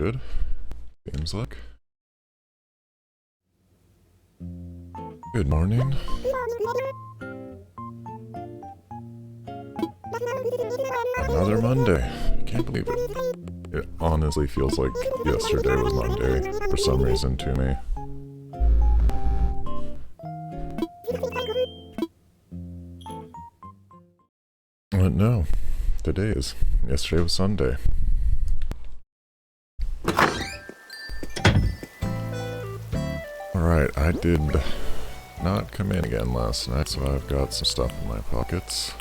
Good. Seems like. Good morning. Another Monday. I can't believe it. It honestly feels like yesterday was Monday for some reason to me. But no, today is. Yesterday was Sunday. Alright, I did not come in again last night, so I've got some stuff in my pockets.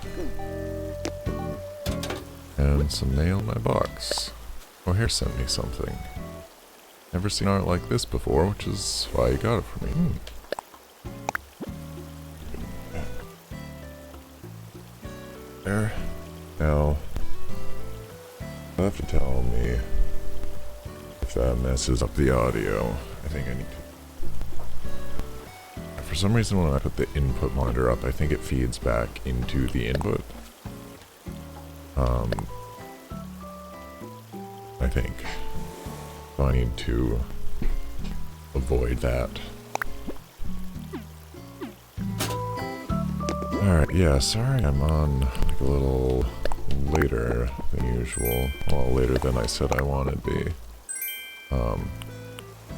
And some mail in my box. O'Hare sent me something. Never seen art like this before, which is why he got it for me. There. Now, you'll have to tell me if that messes up the audio. I think I need to. For some reason when I put the input monitor up, I think it feeds back into the input. I think. So I need to avoid that. Alright, yeah, sorry I'm on like a little later than usual. Well, later than I said I wanted to be.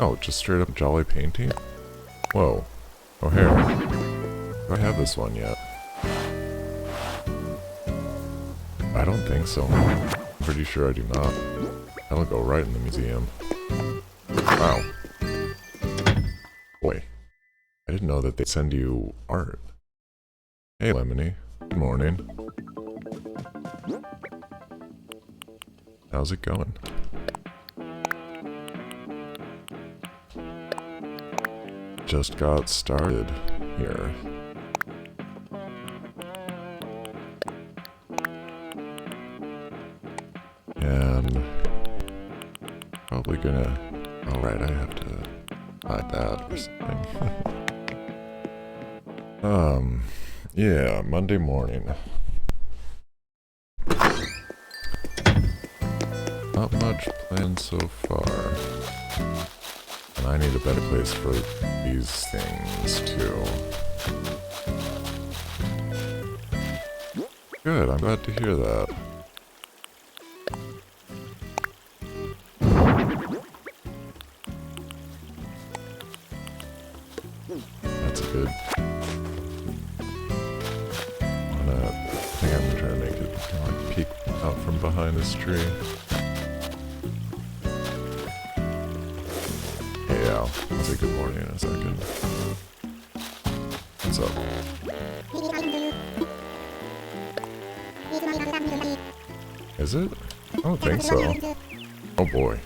Oh, just straight up Jolly painting? Whoa. O'Hare. Do I have this one yet? I don't think so. I'm pretty sure I do not. That'll go right in the museum. Wow. Boy. I didn't know that they'd send you art. Hey, Lemony. Good morning. How's it going? Just got started here. And probably gonna... Alright, I have to hide that or something. Yeah, Monday morning. Not much planned so far. And I need a better place for these things, too. Good, I'm glad to hear that. That's a good... I think I'm gonna try to make it like peek out from behind this tree. Yeah, I'll say good morning in a second. What's up? Is it? I don't think so. Oh boy.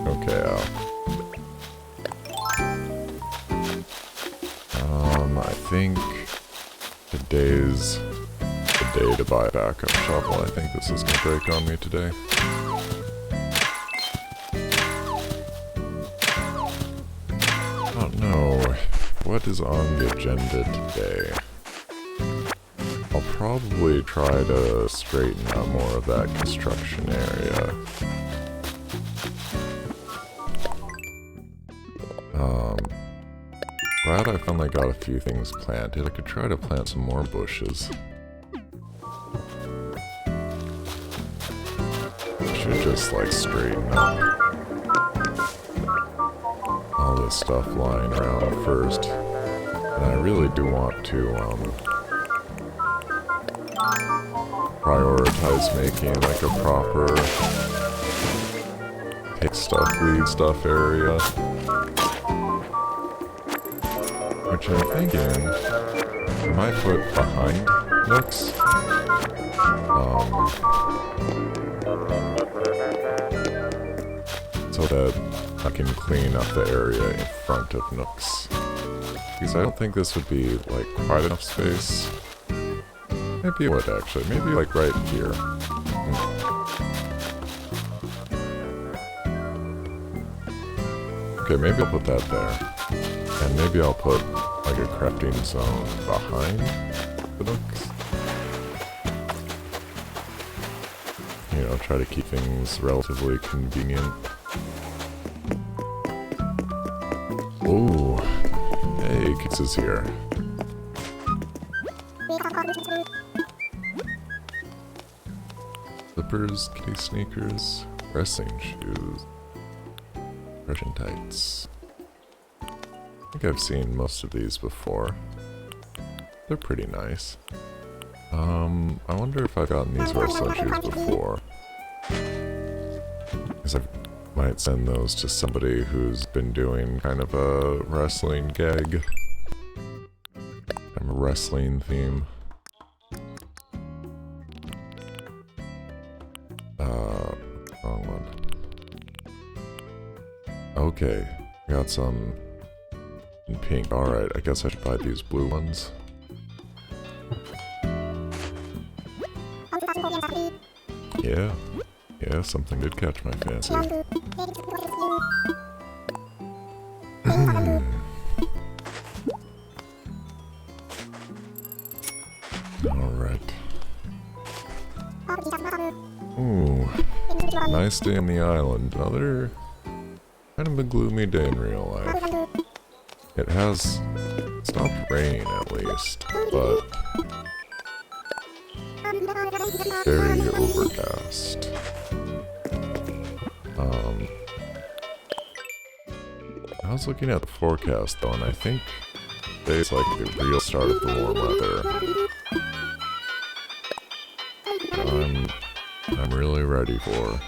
Okay, I think today's the day to buy a backup shovel. I think this is gonna break on me today. I don't know what is on the agenda today. I'll probably try to straighten out more of that construction area. Glad I finally got a few things planted. I could try to plant some more bushes. I should just like straighten up all this stuff lying around first. And I really do want to prioritize making like a proper take stuff, leave stuff area. Which I'm thinking I might put behind Nooks. So that I can clean up the area in front of Nooks. Because I don't think this would be like quite enough space. Maybe it would actually. Maybe like right here. Okay, maybe I'll put that there. And maybe I'll put like a crafting zone behind the Nooks. you know, try to keep things relatively convenient. Ooh. Hey, Kix is here. Slippers, kitty sneakers, wrestling shoes, Russian tights. I think I've seen most of these before. They're pretty nice. I wonder if I've gotten these wrestling shoes before. Because I might send those to somebody who's been doing kind of a wrestling gag. Kind of a wrestling theme. Wrong one. Okay, got some in pink. Alright, I guess I should buy these blue ones. Yeah, something did catch my fancy. Alright. Ooh, nice day on the island. Another kind of a gloomy day in real life. It has stopped raining at least, but very overcast. I was looking at the forecast though, and I think today's like the real start of the warm weather. I'm really ready for.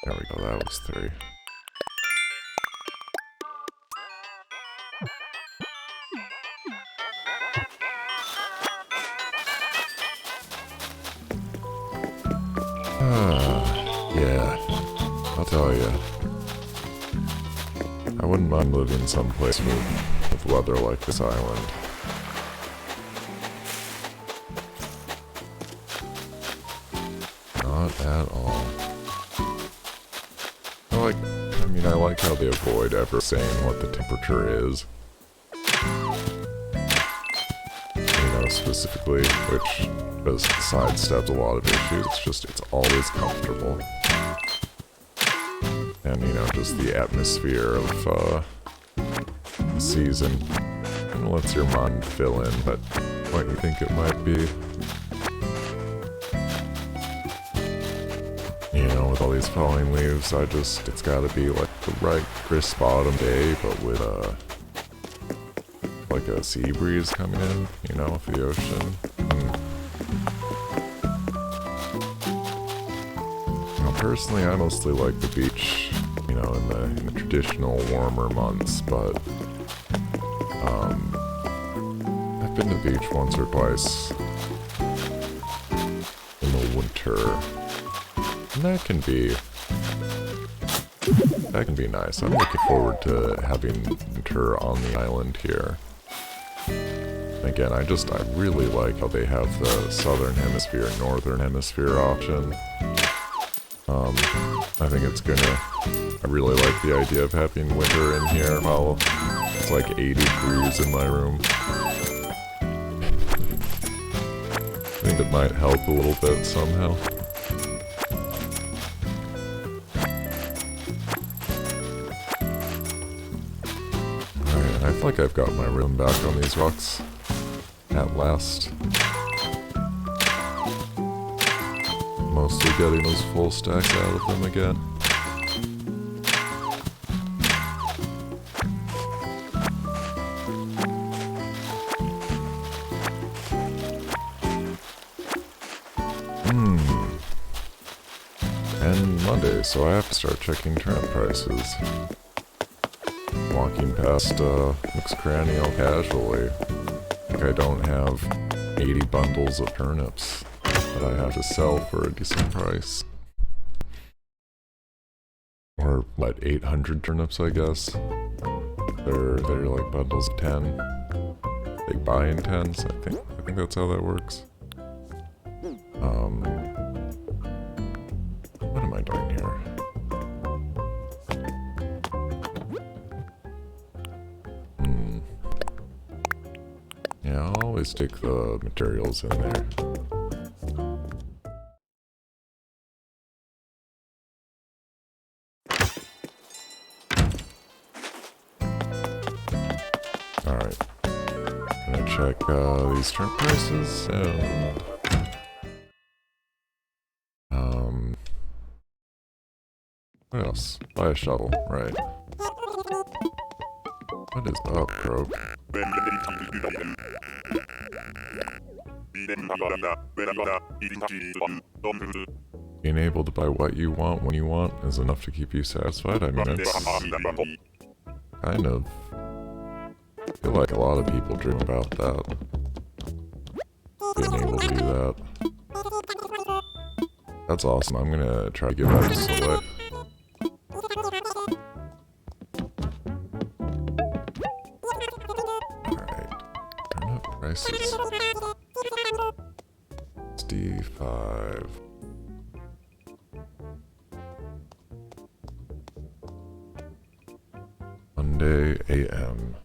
There we go, that was 3. Yeah, I'll tell you. I wouldn't mind living someplace with weather like this island. Not at all. I like how they avoid ever saying what the temperature is. You know, specifically, which just sidesteps a lot of issues. It's always comfortable. And, you know, just the atmosphere of, the season. Kind of lets your mind fill in, but what you think it might be. You know, with all these falling leaves, it's gotta be like the right crisp autumn day, but with like a sea breeze coming in, you know, with the ocean. You know, personally, I mostly like the beach, you know, in the traditional warmer months, but, I've been to the beach once or twice in the winter. And that can be nice. I'm looking forward to having winter on the island here. Again, I really like how they have the southern hemisphere, northern hemisphere option. I think I really like the idea of having winter in here while it's like 80 degrees in my room. I think it might help a little bit somehow. I feel like I've got my room back on these rocks at last. Mostly getting those full stacks out of them again. And Monday, so I have to start checking turnip prices. Walking past Nook's Cranny all casually. Like I don't have 80 bundles of turnips that I have to sell for a decent price. Or what, 800 turnips, I guess? They're like bundles of 10. They buy in 10s, I think that's how that works. What am I doing here? Yeah, I'll always stick the materials in there. Alright. Gonna check these shrimp prices and what else? Buy a shovel, right. What is up, Croak? Being able to buy what you want when you want is enough to keep you satisfied. I mean, it's kind of... I feel like a lot of people dream about that. Being able to do that. That's awesome. I'm gonna try to give that a select. Alright. Turn up prices. It's D5. Monday AM.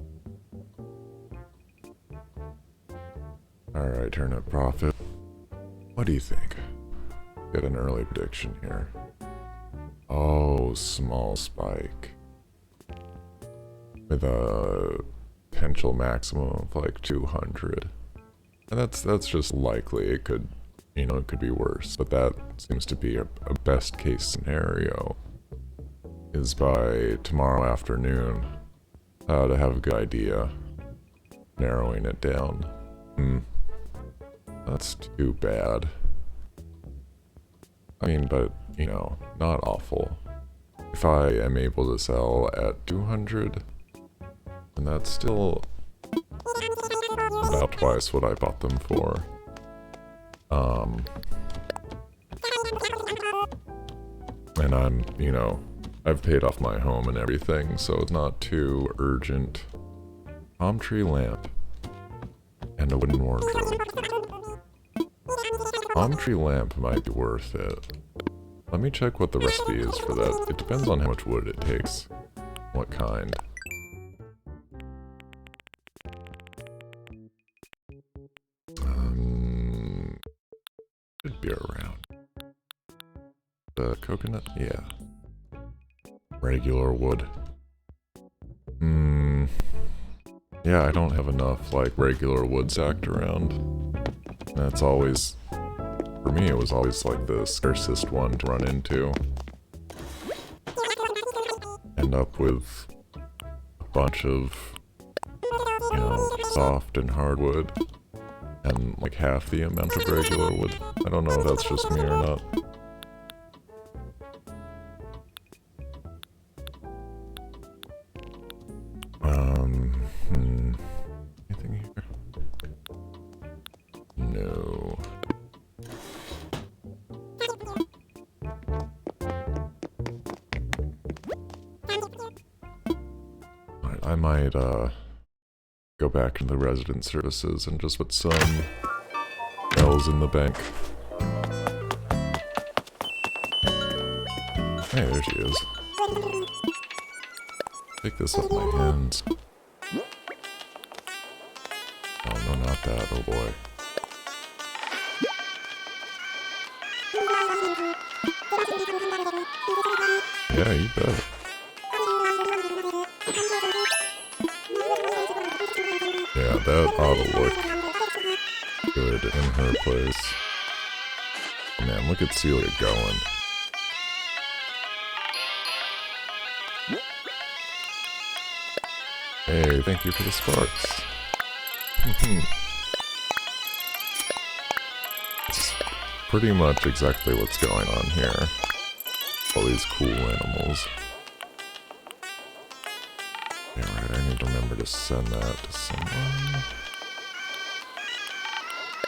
Alright, turn up profit. What do you think? Get an early prediction here. Oh, small spike. With a potential maximum of like 200. And that's just likely. It could, you know, it could be worse. But that seems to be a best case scenario. Is by tomorrow afternoon. To have a good idea. Narrowing it down. That's too bad. I mean, but, you know, not awful. If I am able to sell at 200, then that's still about twice what I bought them for. And I'm, you know, I've paid off my home and everything, so it's not too urgent. Palm tree lamp. And a wooden wardrobe. Palm tree lamp might be worth it. Let me check what the recipe is for that. It depends on how much wood it takes. What kind. Should be around. The coconut? Yeah. Regular wood. Yeah, I don't have enough, like, regular wood stacked around. That's always... For me, it was always, like, the scarcest one to run into. End up with a bunch of, you know, soft and hardwood. And, like, half the amount of regular wood. I don't know if that's just me or not. Anything here? No. I might, go back into the resident services and just put some bells in the bank. Hey, there she is. Take this off my hands. Oh, no, not that. Oh, boy. Yeah, you bet. Yeah, that ought to look good in her place. Man, look at Celia going. Hey, thank you for the sparks. It's pretty much exactly what's going on here. All these cool animals. Alright, I need to remember to send that to someone.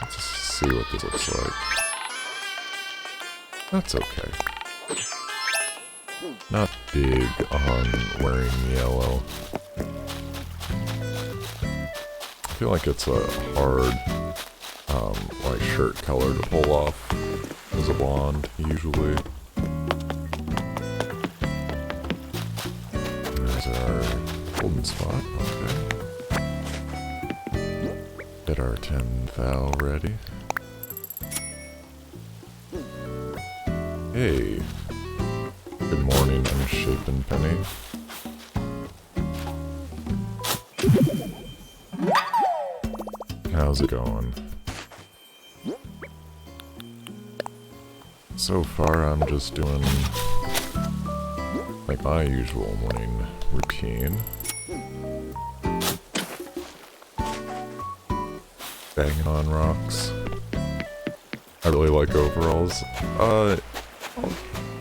Let's just see what this looks like. That's okay. Not big on wearing yellow. I feel like it's a hard, like shirt color to pull off as a blonde, usually. There's our golden spot, okay. Get our 10th thou ready. Hey. Good morning, unshapen penny. How's it going? So far, I'm just doing like my usual morning routine. Banging on rocks. I really like overalls. I'll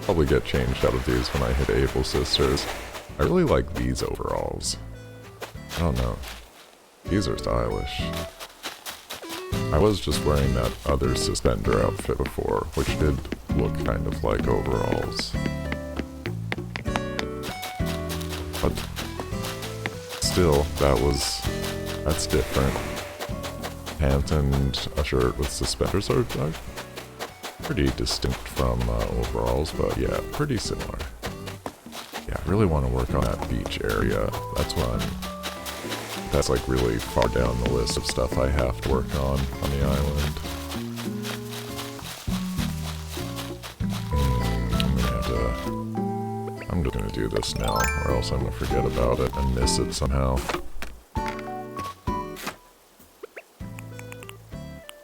probably get changed out of these when I hit Able Sisters. I really like these overalls. I don't know. These are stylish. I was just wearing that other suspender outfit before, which did look kind of like overalls. But still, that's different. Pants and a shirt with suspenders are pretty distinct from overalls, but yeah, pretty similar. Yeah, I really want to work on that beach area. That's like really far down the list of stuff I have to work on the island. I'm just gonna do this now, or else I'm gonna forget about it and miss it somehow.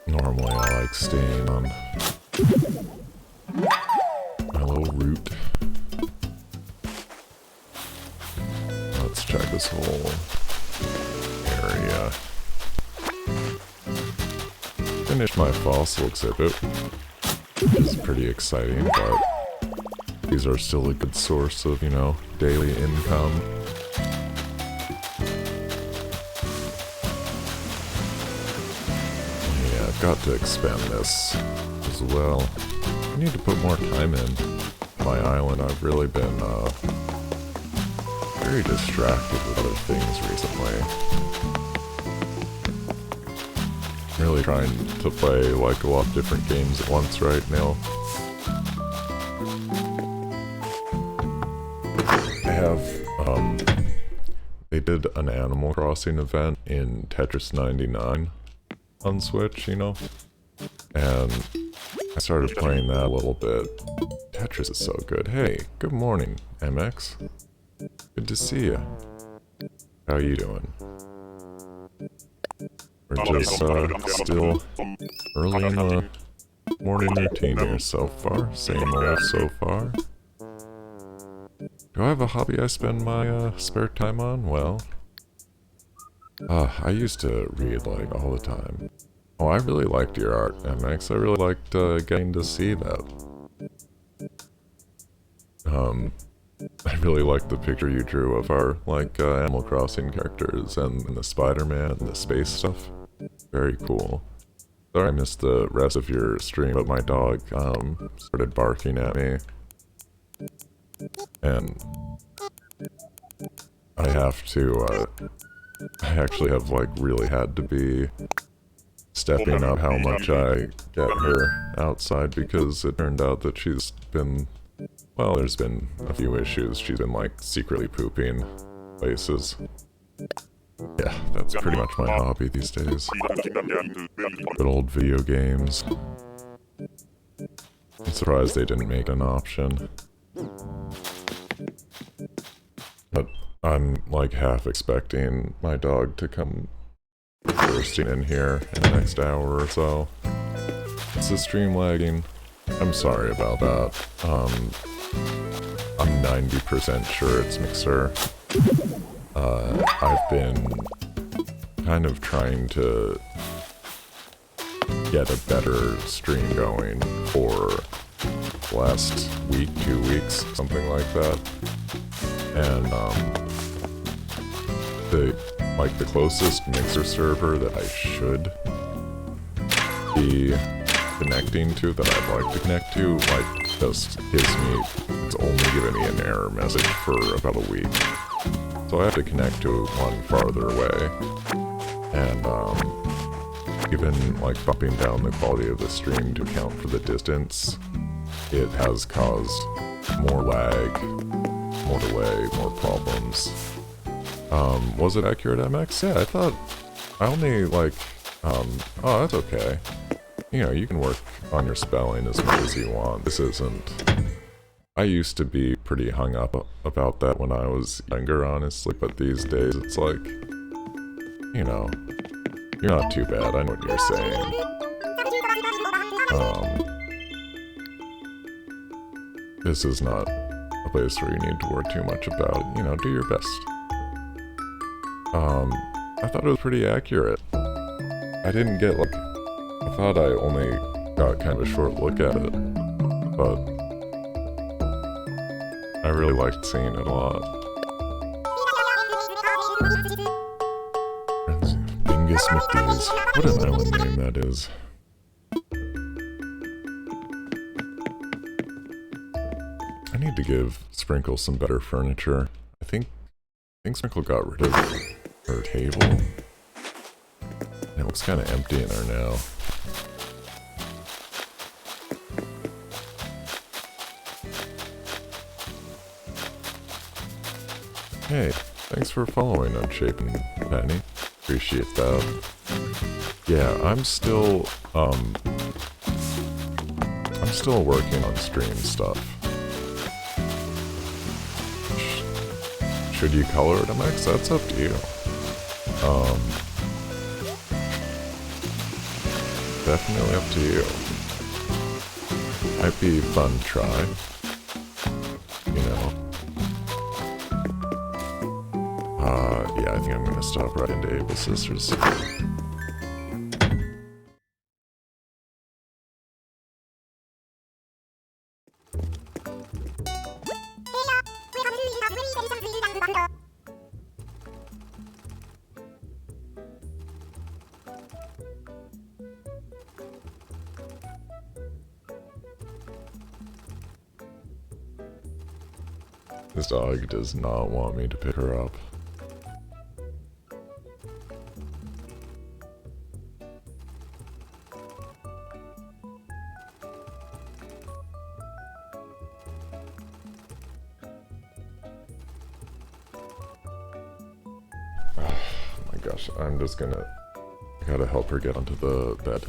Normally I like staying on my little route. Let's check this whole area. Finished my fossil exhibit, which is pretty exciting, but these are still a good source of, daily income. Yeah, I've got to expand this as well. I need to put more time in my island. I've really been very distracted with other things recently. Really trying to play like a lot of different games at once right now. I have, they did an Animal Crossing event in Tetris 99 on Switch, and I started playing that a little bit. Tetris is so good. Hey, good morning, MX. Good to see ya. How you doing? We're just, still early in the morning routine here so far. Same old so far. Do I have a hobby I spend my, spare time on? Well, I used to read, like, all the time. Oh, I really liked your art, MX. I really liked, getting to see that. I really liked the picture you drew of our, like, Animal Crossing characters and the Spider-Man and the space stuff. Very cool. Sorry I missed the rest of your stream, but my dog, started barking at me. And I have to, I actually have, like, really had to be stepping up how much I get her outside, because it turned out that she's been, well, there's been a few issues. She's been, like, secretly pooping places. Yeah, that's pretty much my hobby these days. Good old video games. I'm surprised they didn't make an option. But I'm, like, half expecting my dog to come bursting in here in the next hour or so. Is the stream lagging? I'm sorry about that. I'm 90% sure it's Mixer. I've been kind of trying to get a better stream going for the last week, 2 weeks, something like that. And, the closest Mixer server that I should be connecting to, that I'd like to connect to, like, just gives me, it's only given me an error message for about a week. So I have to connect to one farther away, and even like bumping down the quality of the stream to account for the distance, it has caused more lag, more delay, more problems. Was it accurate, MX? Yeah, I thought I only like Oh, that's okay. You know, you can work on your spelling as much as you want. This isn't... I used to be pretty hung up about that when I was younger, honestly, but these days it's like, you know, you're not too bad, I know what you're saying. This is not a place where you need to worry too much about it, you know, do your best. I thought it was pretty accurate. I didn't get, like, I thought I only got kind of a short look at it, but I really liked seeing it a lot. Bingus McDee's. What an island name that is. I need to give Sprinkle some better furniture. I think Sprinkle got rid of her table. It looks kind of empty in there now. Hey, thanks for following Unshapen Penny. Appreciate that. Yeah, I'm still working on stream stuff. Should you color it, MX? That's up to you. Definitely up to you. Might be fun to try. You know. Yeah, I think I'm gonna stop right into Able Sisters. This dog does not want me to pick her up. Oh my gosh, I'm just gonna... I gotta help her get onto the bed.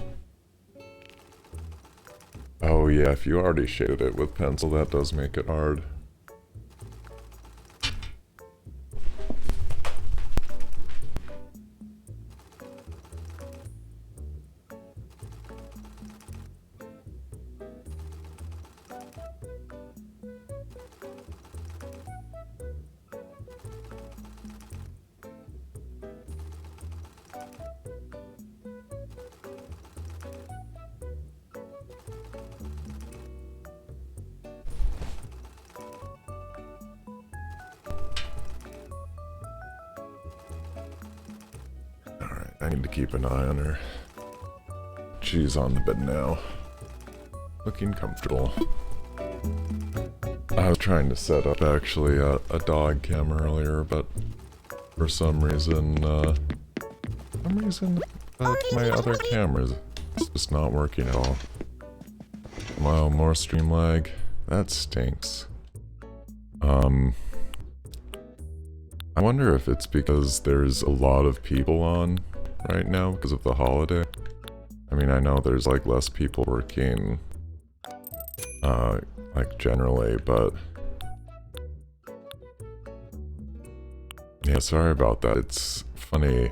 Oh yeah, if you already shaded it with pencil, that does make it hard. I need to keep an eye on her. She's on the bed now. Looking comfortable. I was trying to set up actually a dog cam earlier, but for some reason my other camera's just not working at all. Wow, more stream lag. That stinks. I wonder if it's because there's a lot of people on right now because of the holiday. I mean, I know there's like less people working, like generally, but yeah, sorry about that. It's funny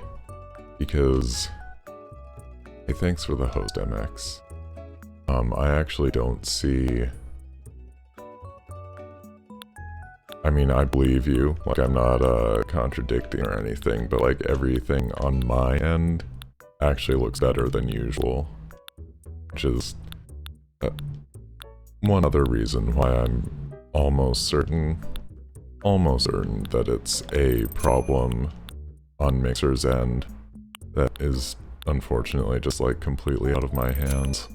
because, hey, thanks for the host, MX. I actually don't see, I mean, I believe you, like I'm not contradicting or anything, but like everything on my end actually looks better than usual, which is one other reason why I'm almost certain that it's a problem on Mixer's end that is unfortunately just like completely out of my hands.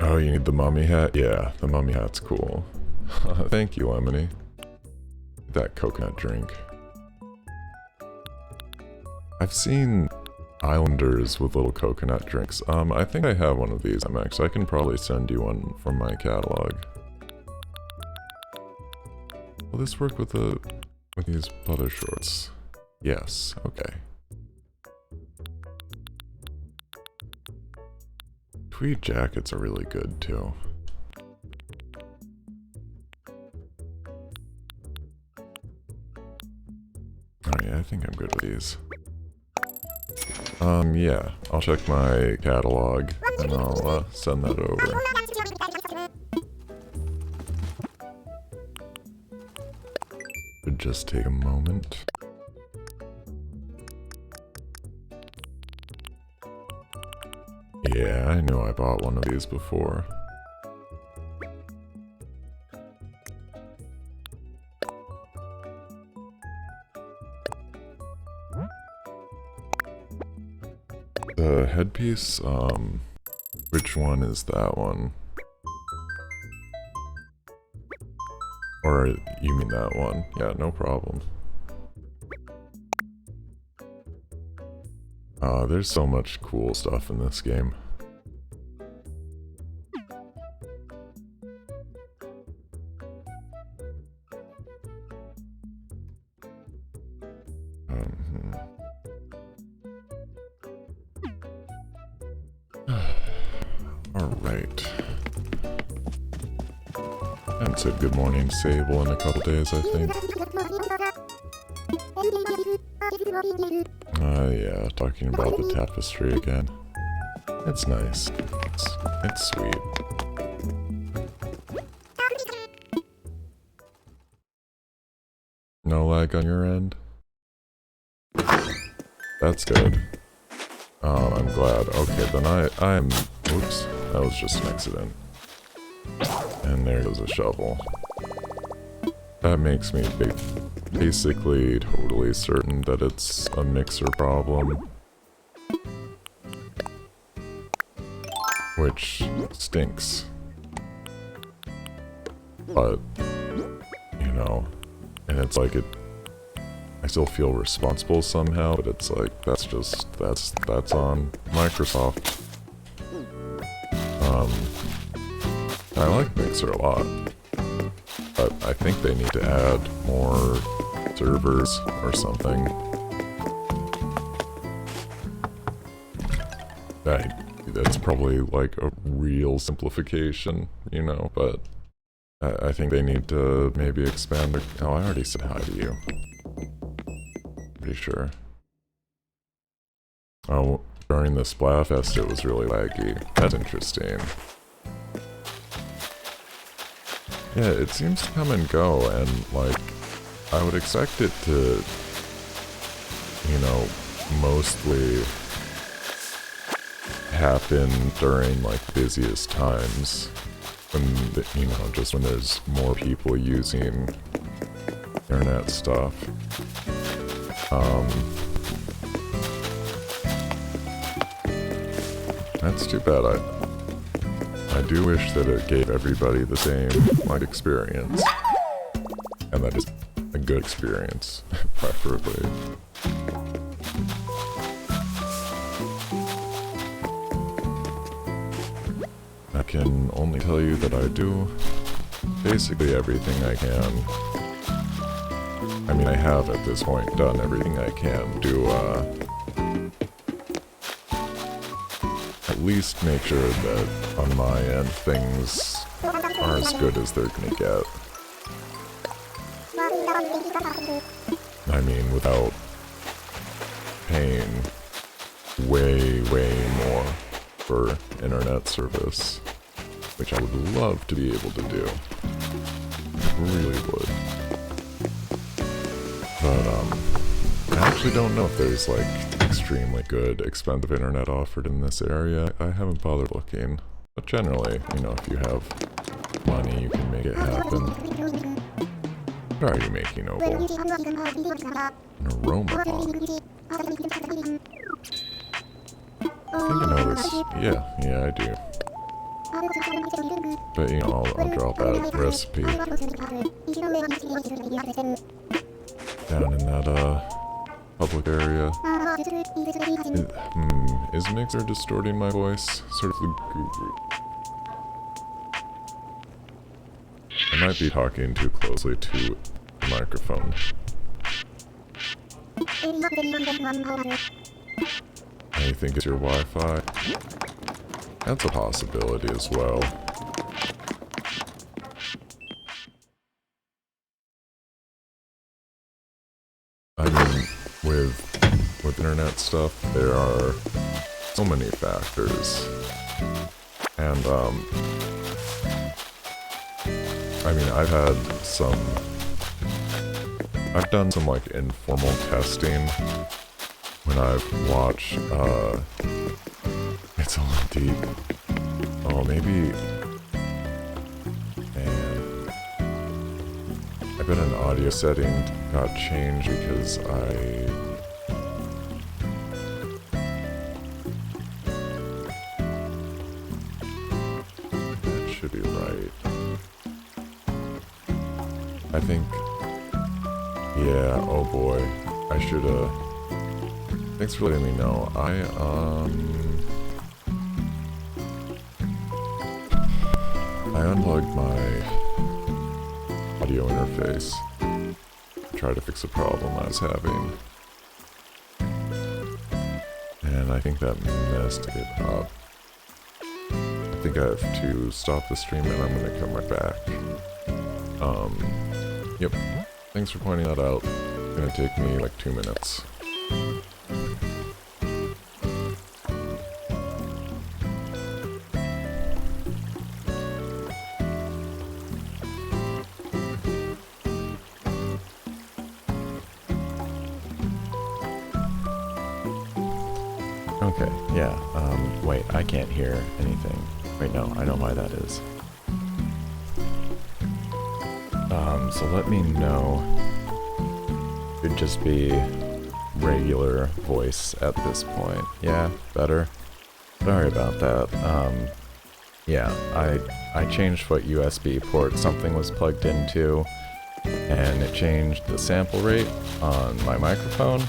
Oh, you need the mummy hat? Yeah, the mummy hat's cool. Thank you, Lemony. That coconut drink. I've seen islanders with little coconut drinks. I think I have one of these, MX. I can probably send you one from my catalog. Will this work with these leather shorts? Yes, okay. Tweed jackets are really good too. Oh yeah, I think I'm good with these. Yeah, I'll check my catalog and I'll send that over. Would just take a moment. Yeah, I know I bought one of these before. The headpiece, which one is that one? Or you mean that one? Yeah, no problem. There's so much cool stuff in this game. Alright. I haven't said good morning to Sable in a couple days, I think. Yeah, talking about the tapestry again. It's nice. It's sweet. No lag on your end? That's good. I'm glad. Okay, then I'm... Oops, that was just an accident. And there goes a shovel. That makes me basically totally certain that it's a mixer problem. Which stinks. But, you know, and it's like I still feel responsible somehow, but it's like, that's on Microsoft. I like Mixer a lot, but I think they need to add more servers or something. That's probably like a real simplification, you know, but I think they need to maybe expand the... Oh, I already said hi to you. Pretty sure. Oh, during the Splatfest it was really laggy. That's interesting. Yeah, it seems to come and go, and, like, I would expect it to, you know, mostly happen during, like, busiest times. When, you know, just when there's more people using internet stuff. That's too bad. I do wish that it gave everybody the same, like, experience. And that is a good experience, preferably. I can only tell you that I do basically everything I can. I mean, I have at this point done everything I can to, at least make sure that on my end things are as good as they're gonna get. I mean, without paying way more for internet service, which I would love to be able to do. Really would. But, I actually don't know if there's, like, extremely good, expensive internet offered in this area. I haven't bothered looking. But generally, you know, if you have money, you can make it happen. What are you making, Opal? An aroma pot. I think I know this. Yeah, I do. But, you know, I'll drop that recipe down in that, public area. Is Mixer distorting my voice? Sort of the guru. I might be talking too closely to the microphone. You think it's your Wi-Fi? That's a possibility as well. I mean, with internet stuff, there are so many factors. And, I mean, I've done some, like, informal testing when I've watched, It's All Deep. Oh, maybe... Man. I bet an audio setting got changed because That should be right. I think... Yeah, oh boy. I should've... Thanks for letting me know. I unplugged my audio interface. Try to fix a problem I was having. And I think that messed it up. I think I have to stop the stream and I'm gonna come right back. Yep. Thanks for pointing that out. It's gonna take me like 2 minutes. Okay, yeah, wait, I can't hear anything. Wait, no, I know why that is. So let me know. It'd just be regular voice at this point. Yeah, better. Sorry about that. Yeah, I changed what USB port something was plugged into, and it changed the sample rate on my microphone.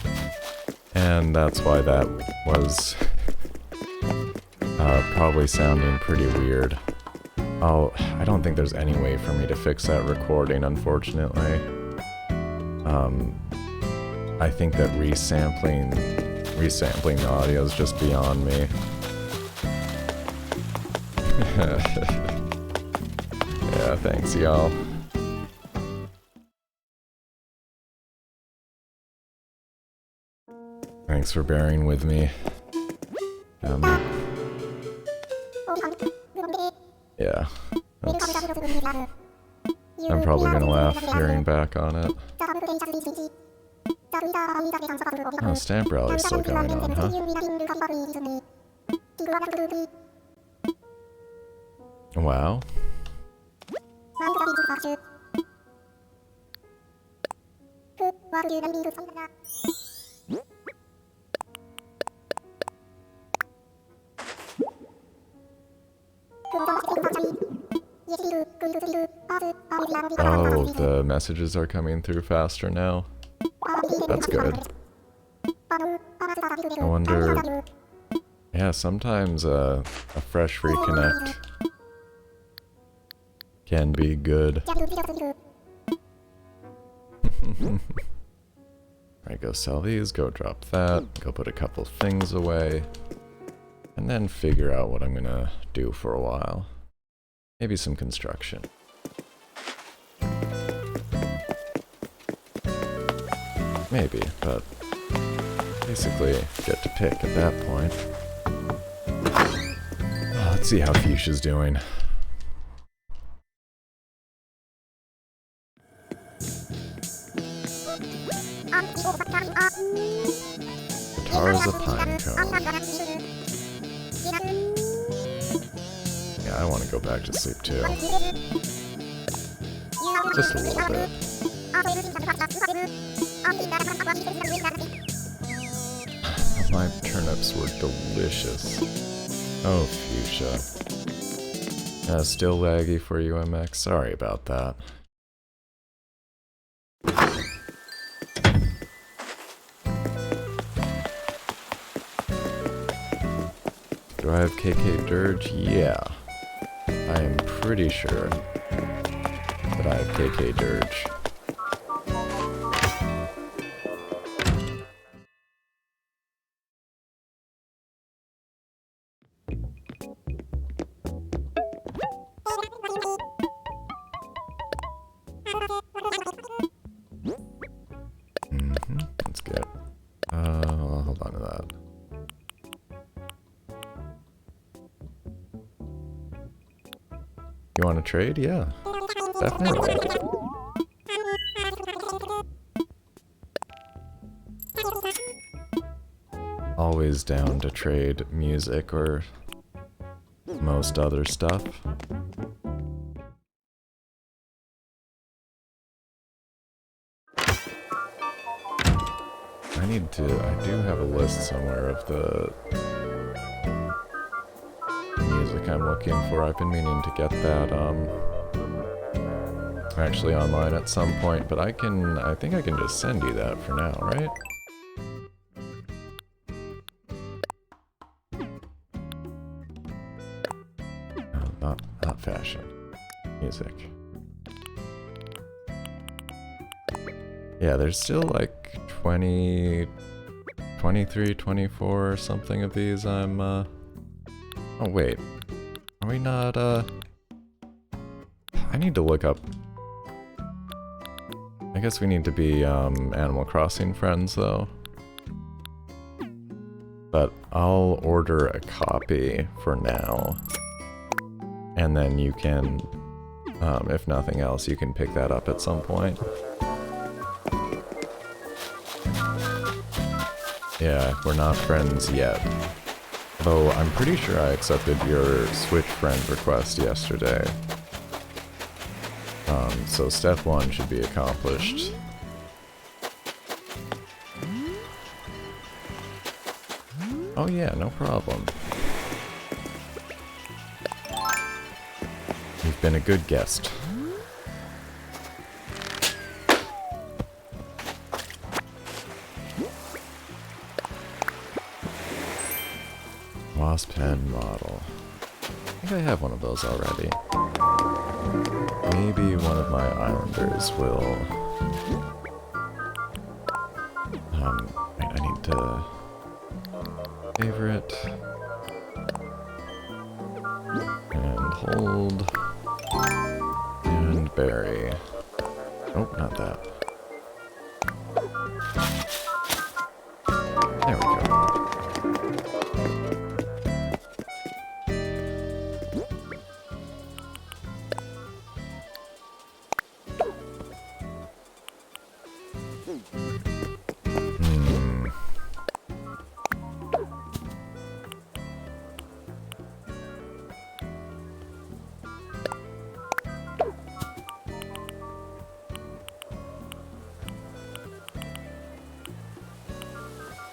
And that's why that was probably sounding pretty weird. I don't think there's any way for me to fix that recording, unfortunately. I think that resampling the audio is just beyond me. Yeah, thanks, y'all. Thanks for bearing with me. Yeah. I'm probably gonna laugh hearing back on it. Oh, stamp rally's still going on, huh? Wow. Oh, the messages are coming through faster now. That's good. I wonder... Yeah, sometimes a fresh reconnect can be good. Alright, go sell these, go drop that, go put a couple things away, and then figure out what I'm gonna do for a while. Maybe some construction. Maybe, but basically get to pick at that point. Let's see how Fuchsia's doing. Guitar's a pine cone. Yeah, I want to go back to sleep too. Just a little bit. My turnips were delicious. Oh, Fuchsia. Still laggy for you, MX? Sorry about that. Do I have KK Dirge? Yeah. I am pretty sure that I have KK Dirge. want to trade? Yeah, definitely. Always down to trade music or most other stuff. I do have a list somewhere of the music I'm looking for. I've been meaning to get that, actually online at some point, but I think I can just send you that for now, right? Not fashion. Music. Yeah, there's still like 20, 23, 24 or something of these I'm, oh wait. Are we not, I need to look up... I guess we need to be, Animal Crossing friends, though. But I'll order a copy for now. And then you can, if nothing else, you can pick that up at some point. Yeah, we're not friends yet. Though I'm pretty sure I accepted your Switch friend request yesterday. So step 1 should be accomplished. Oh yeah, no problem. You've been a good guest. Wasp head model. I think I have one of those already. Maybe one of my islanders will... wait, I need to... favorite... and hold... and berry. Oh, not that. There we go.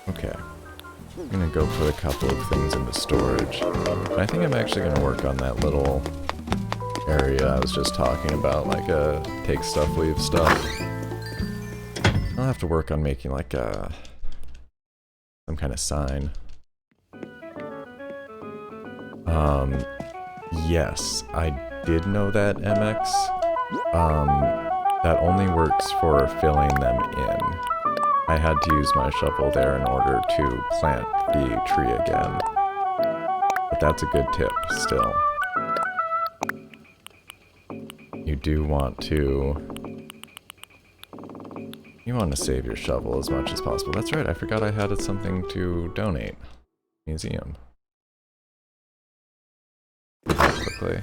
Okay. I'm gonna go put a couple of things into storage. I think I'm actually gonna work on that little area I was just talking about, like a take stuff, leave stuff. I'll have to work on making like a... some kind of sign. Yes, I did know that, MX. That only works for filling them in. I had to use my shovel there in order to plant the tree again. But that's a good tip, still. You do want to... you want to save your shovel as much as possible. That's right, I forgot I had something to donate. Museum. Do that quickly.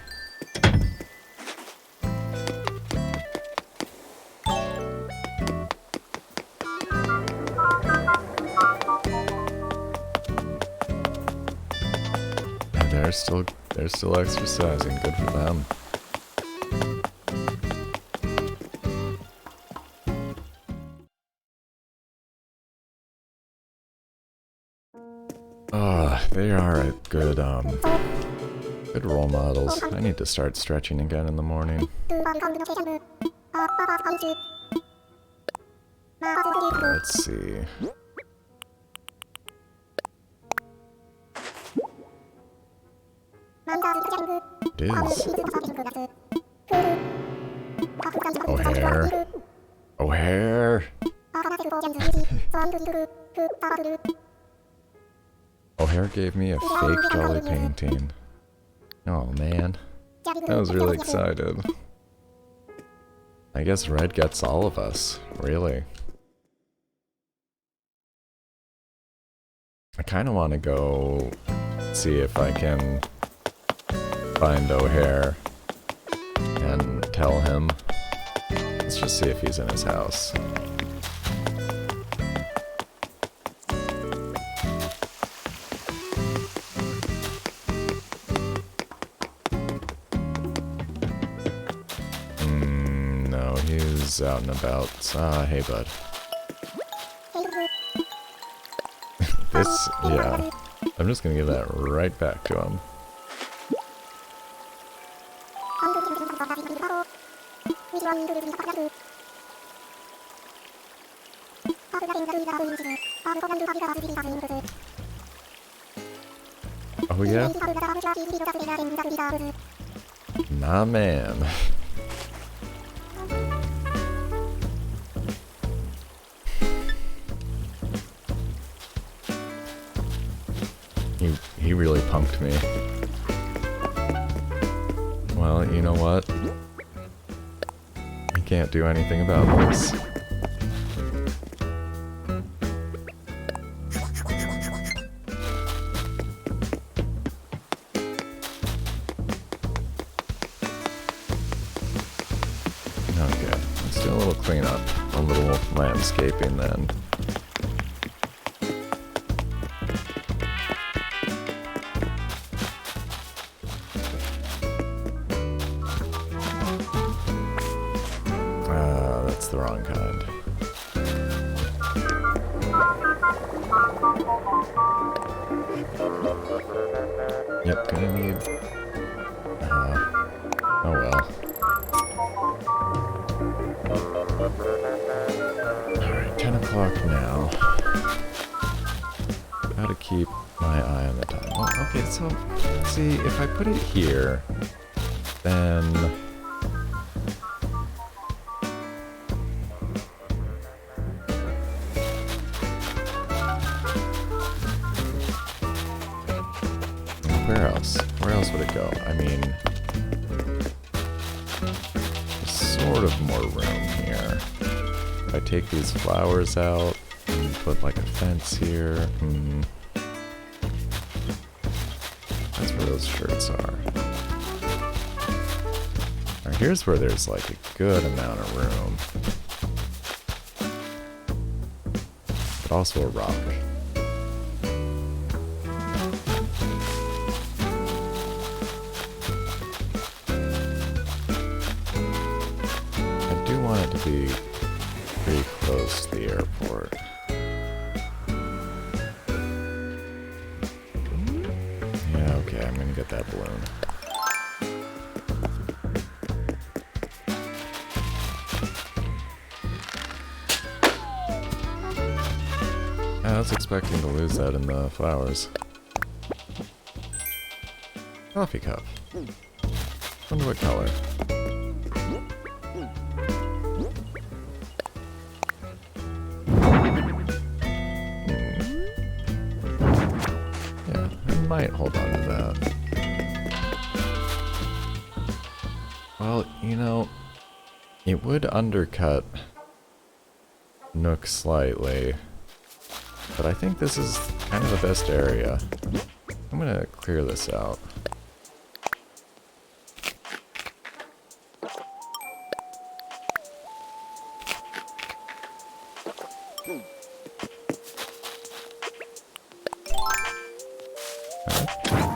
They're still exercising. Good for them. They are good, good role models. I need to start stretching again in the morning. Let's see. It is. O'Hare. O'Hare. O'Hare gave me a fake Jolly painting. Oh man. I was really excited. I guess red gets all of us, really. I kinda wanna go see if I can find O'Hare and tell him. Let's just see if he's in his house. No, he's out and about. Hey bud. This, yeah. I'm just gonna give that right back to him. Oh yeah? Nah man. He really punked me. Well, you know what? I can't do anything about this. Okay, let's do a little cleanup, a little landscaping then. That's the wrong kind. Yep, gonna need... oh well. Alright, 10 o'clock now. Gotta keep my eye on the time. Well, okay, so, see, if I put it here, then... where else? Where else would it go? I mean, there's sort of more room here. If I take these flowers out and put like a fence here, that's where those shirts are. Now here's where there's like a good amount of room, but also a rock. Be pretty close to the airport. Yeah, okay, I'm gonna get that balloon. I was expecting to lose that in the flowers. Coffee cup. Wonder what color. Might hold on to that. Well, you know, it would undercut Nook slightly, but I think this is kind of the best area. I'm gonna clear this out.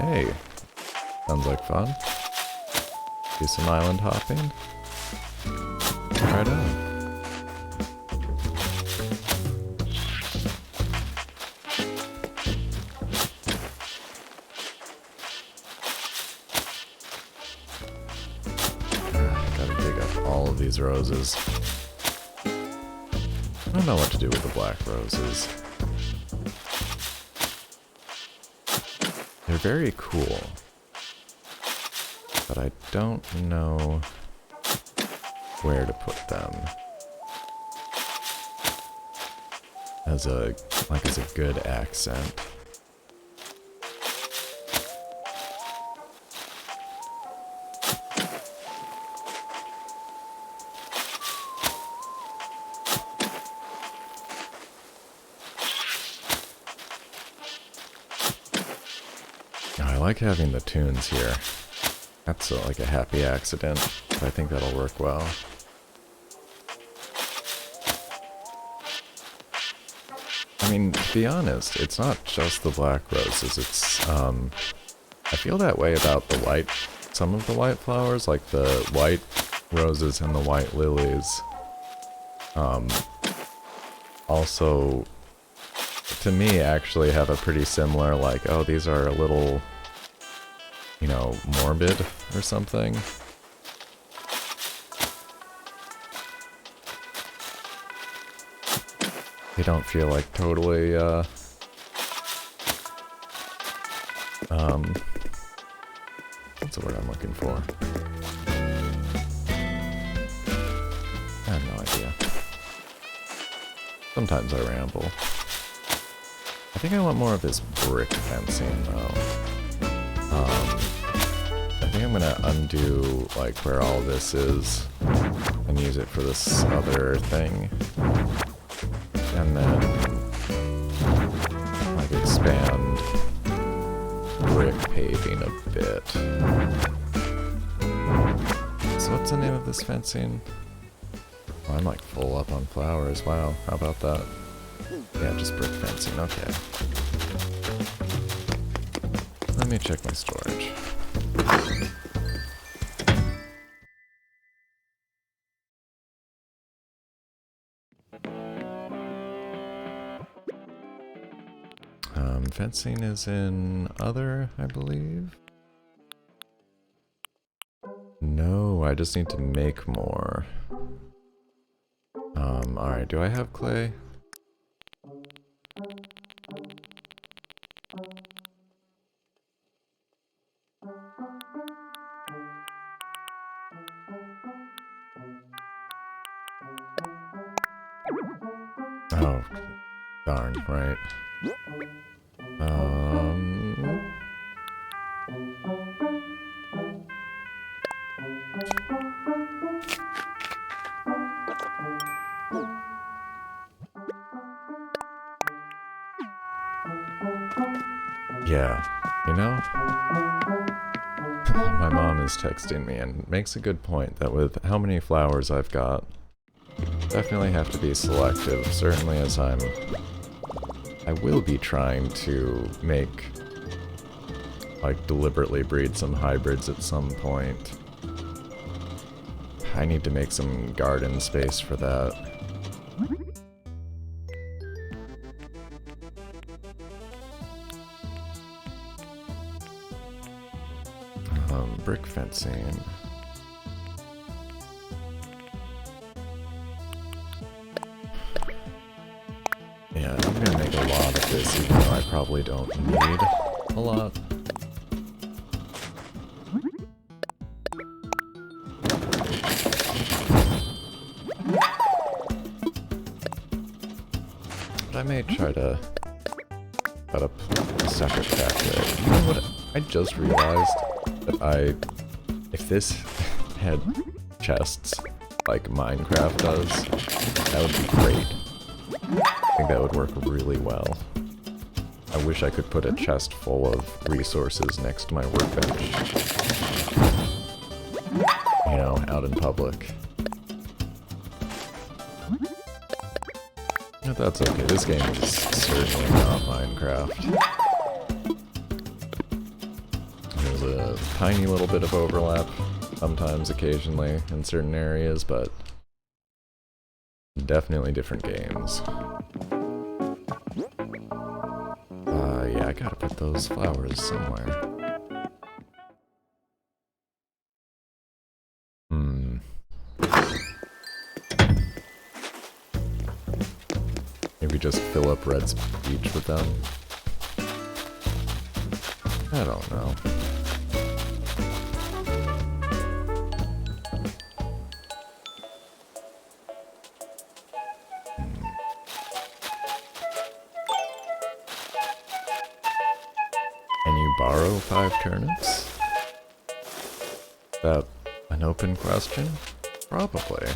Hey, sounds like fun. Do some island hopping. Right on. Gotta dig up all of these roses. I don't know what to do with the black roses. They're very cool, but I don't know where to put them as a good accent. I like having the tunes here. That's like a happy accident, but I think that'll work well. I mean, to be honest, it's not just the black roses, it's, I feel that way about the white, some of the white flowers, like the white roses and the white lilies. Also, to me, actually have a pretty similar, like, oh, these are a little, you know, morbid or something. They don't feel like totally, what's the word I'm looking for? I have no idea. Sometimes I ramble. I think I want more of this brick fencing, though. I think I'm gonna undo, like, where all this is and use it for this other thing. And then, like, expand brick paving a bit. So what's the name of this fencing? Oh, I'm like full up on flowers. Wow, how about that? Yeah, just brick fencing, okay. Let me check my storage. Fencing is in other, I believe. No, I just need to make more. Alright, do I have clay? Oh, darn, right. Yeah, you know? My mom is texting me and makes a good point that with how many flowers I've got, definitely have to be selective, certainly as I will be trying to make, like, deliberately breed some hybrids at some point. I need to make some garden space for that. Brick fencing. Yeah, I'm gonna make a lot of this, even though I probably don't need a lot. But I may try to set up a separate pathway. You know what? I just realized that if this had chests like Minecraft does, that would be great. I think that would work really well. I wish I could put a chest full of resources next to my workbench. You know, out in public. But that's okay, this game is certainly not Minecraft. There's a tiny little bit of overlap, sometimes, occasionally, in certain areas, but definitely different games. Yeah, I gotta put those flowers somewhere. Maybe just fill up Red's beach with them? I don't know. Can you borrow 5 turnips? Is that an open question? Probably.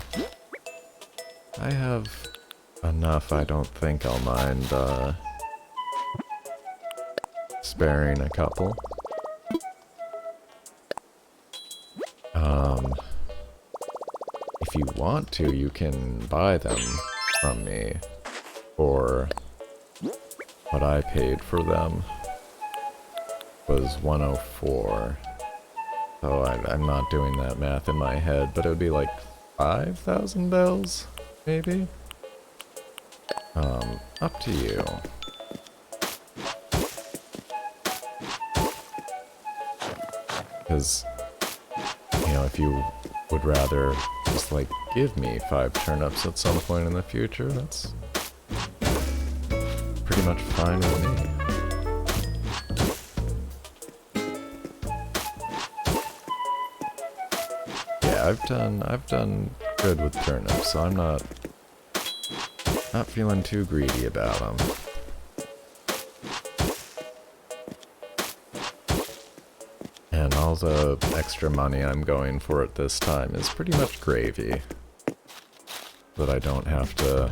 I have enough, I don't think I'll mind, sparing a couple. If you want to, you can buy them from me for what I paid for them was 104. So I'm not doing that math in my head, but it would be like 5,000 bells, maybe? Up to you. Because, you know, if you would rather just, like, give me 5 turnips at some point in the future, that's pretty much fine with me. Yeah, I've done good with turnips, so I'm not feeling too greedy about them. And all the extra money I'm going for at this time is pretty much gravy. That I don't have to,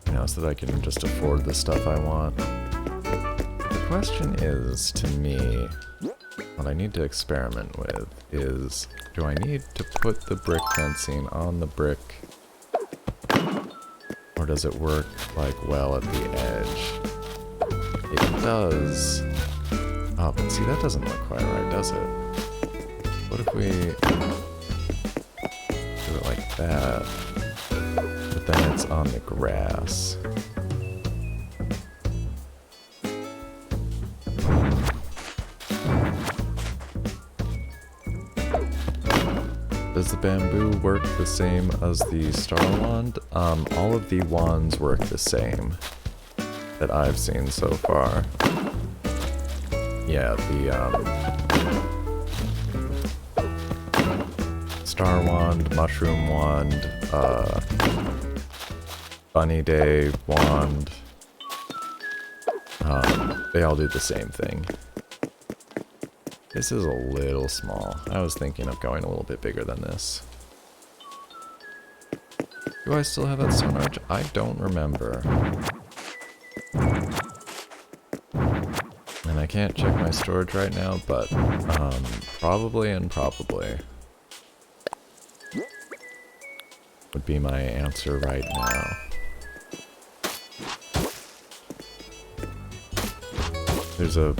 you know, so that I can just afford the stuff I want. The question is, to me, what I need to experiment with is, do I need to put the brick fencing on the brick? Or does it work, like, well at the edge? It does. Oh, but see, that doesn't look quite right, does it? What if we do it like that, but then it's on the grass? Does the bamboo work the same as the star wand? All of the wands work the same that I've seen so far. Yeah, the star wand, mushroom wand, bunny day wand, they all do the same thing. This is a little small. I was thinking of going a little bit bigger than this. Do I still have that stone arch? I don't remember. And I can't check my storage right now, but probably and probably would be my answer right now. There's a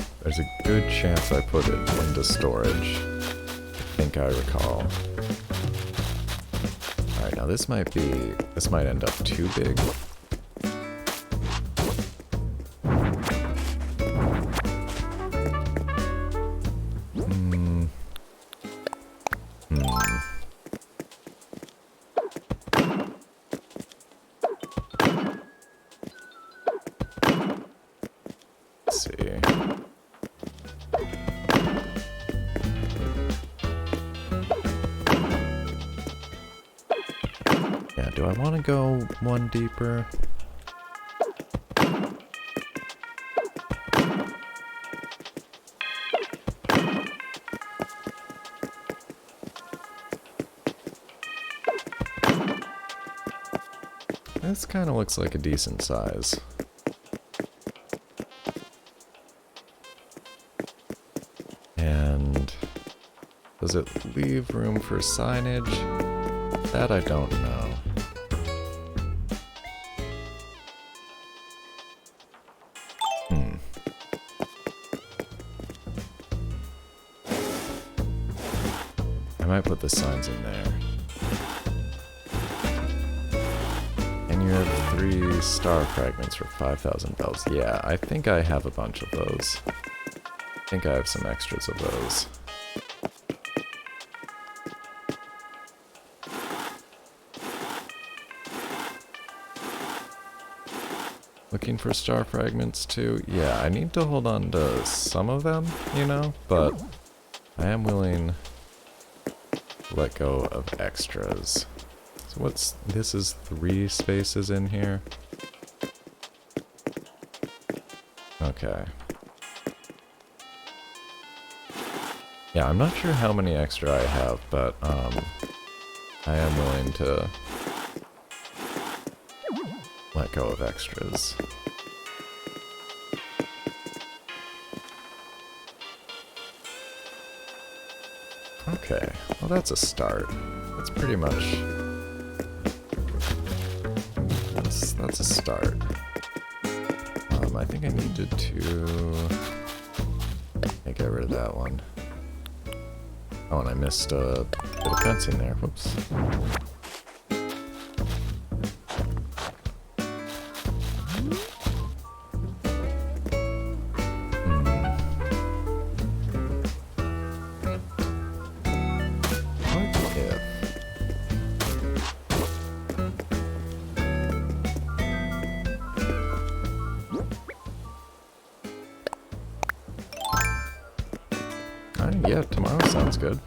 good chance I put it into storage. I think I recall. Alright, now this might end up too big. Let's see. Yeah, do I want to go one deeper? This kind of looks like a decent size. And does it leave room for signage? That I don't know. I might put the signs in there. And you have 3 star fragments for 5,000 bells. Yeah, I think I have a bunch of those. I think I have some extras of those. Looking for star fragments too? Yeah, I need to hold on to some of them, you know, but I am willing to let go of extras. So this is 3 spaces in here? Okay. Yeah, I'm not sure how many extra I have, but I am willing to let go of extras. Okay, well that's a start. That's pretty much... That's a start. I think I needed to... get rid of that one. Oh, and I missed a bit of fencing there. Whoops. Yeah, tomorrow sounds good.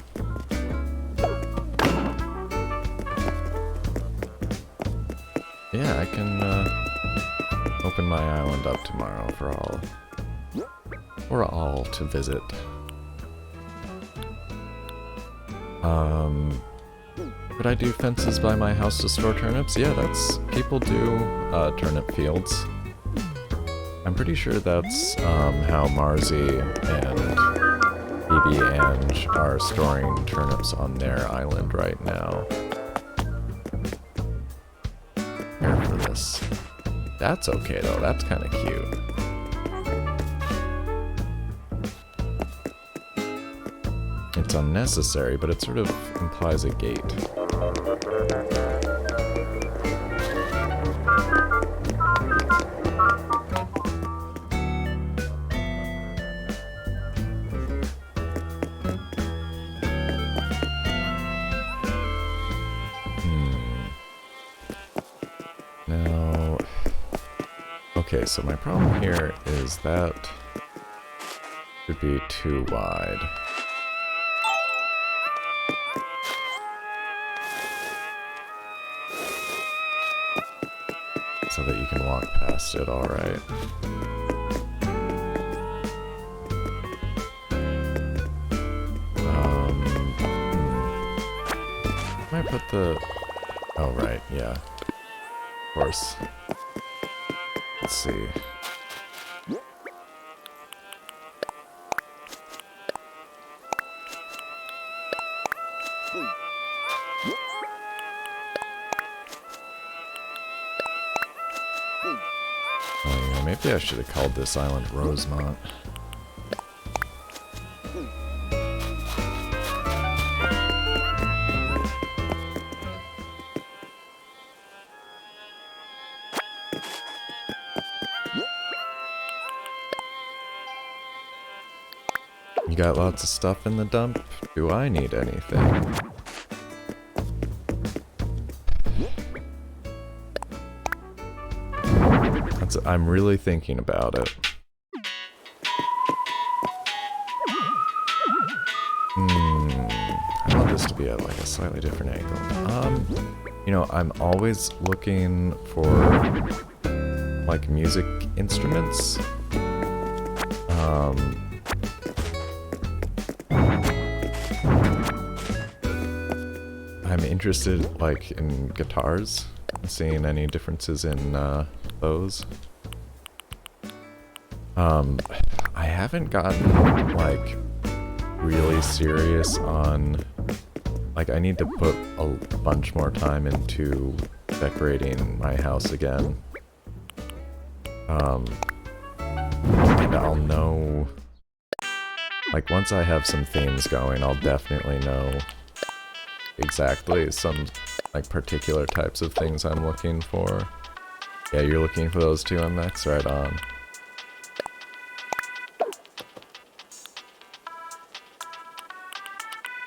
Yeah, I can open my island up tomorrow for all to visit. Could I do fences by my house to store turnips? Yeah, people do turnip fields. I'm pretty sure that's how Marzi and and are storing turnips on their island right now. Here for this. That's okay though, that's kind of cute. It's unnecessary, but it sort of implies a gate. Okay, so my problem here is that would be too wide. So that you can walk past it, alright. Might put the... Oh, right, yeah. Of course. Let's see. Oh yeah, maybe I should have called this island Rosemont. You got lots of stuff in the dump? Do I need anything? I'm really thinking about it. I want this to be at like a slightly different angle. You know, I'm always looking for like music instruments. I'm interested like in guitars, seeing any differences in those. I haven't gotten like really serious on like I need to put a bunch more time into decorating my house again. And I'll know like once I have some themes going, I'll definitely know exactly some like particular types of things I'm looking for. Yeah, you're looking for those too, MX? Right on.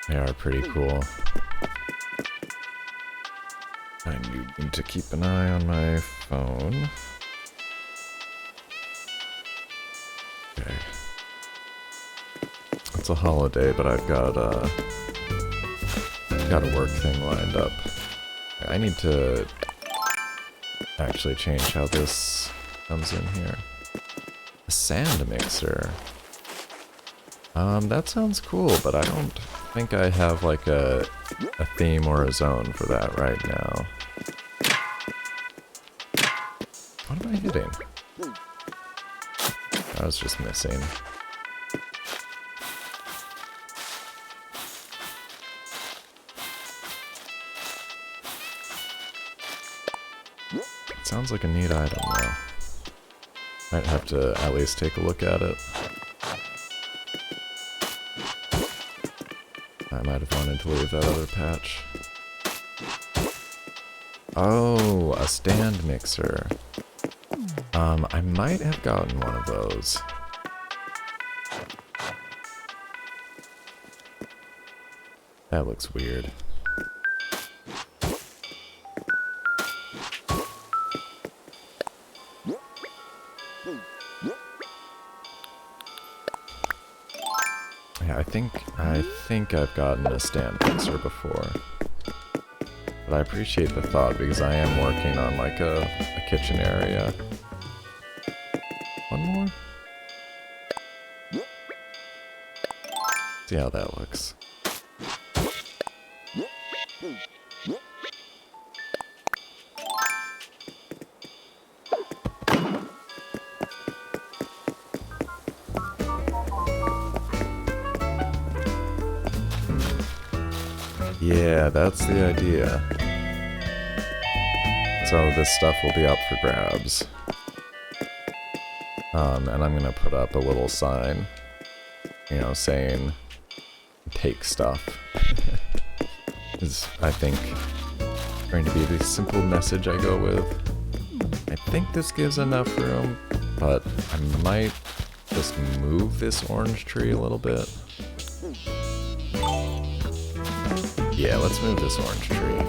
They are pretty cool. I need to keep an eye on my phone. Okay. It's a holiday, but I've got a work thing lined up. I need to actually change how this comes in here. A sand mixer. That sounds cool, but I don't think I have like a theme or a zone for that right now. What am I hitting? I was just missing. It sounds like a neat item, though. Might have to at least take a look at it. I might have wanted to leave that other patch. Oh, a stand mixer. I might have gotten one of those. That looks weird. Yeah, I think I've gotten a stand mixer before. But I appreciate the thought because I am working on like a kitchen area. One more? See how that looks. Yeah, that's the idea. So this stuff will be up for grabs. And I'm gonna put up a little sign, you know, saying, take stuff. Is, I think, going to be the simple message I go with. I think this gives enough room, but I might just move this orange tree a little bit. Yeah, let's move this orange tree.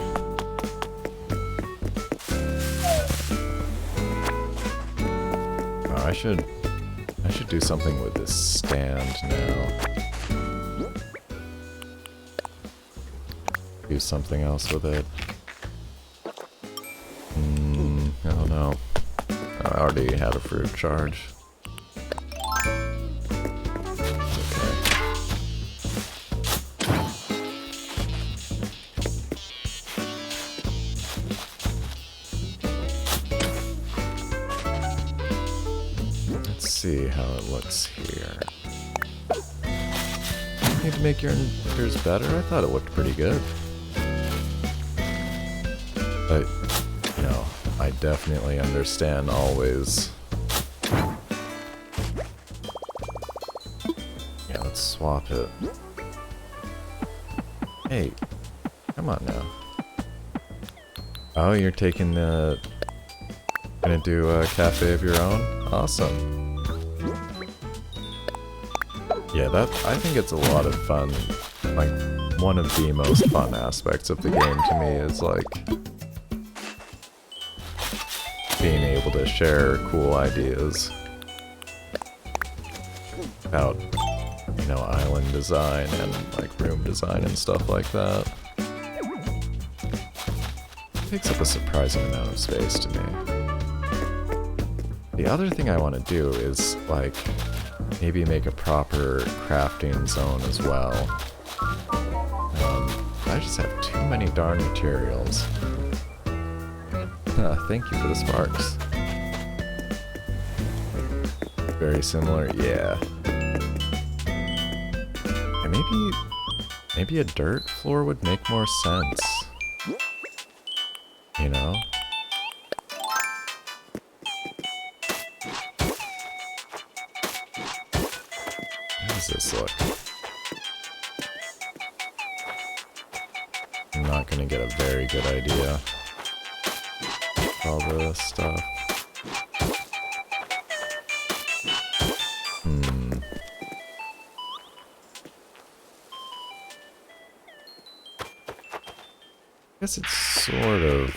Oh, I should do something with this stand now. Do something else with it. I don't know. I already had a fruit charge. See how it looks here. Need to make yours better? I thought it looked pretty good. But, you know, I definitely understand always. Yeah, let's swap it. Hey, come on now. Oh, you're taking the... Gonna do a cafe of your own? Awesome. Yeah, I think it's a lot of fun. Like, one of the most fun aspects of the game to me is, like, being able to share cool ideas about, you know, island design and, like, room design and stuff like that. It takes up a surprising amount of space to me. The other thing I want to do is, like, maybe make a proper crafting zone as well. I just have too many darn materials. Thank you for the sparks. Very similar, yeah. And maybe a dirt floor would make more sense. You know? How does this look? I'm not gonna get a very good idea. All this stuff. I guess it's sort of...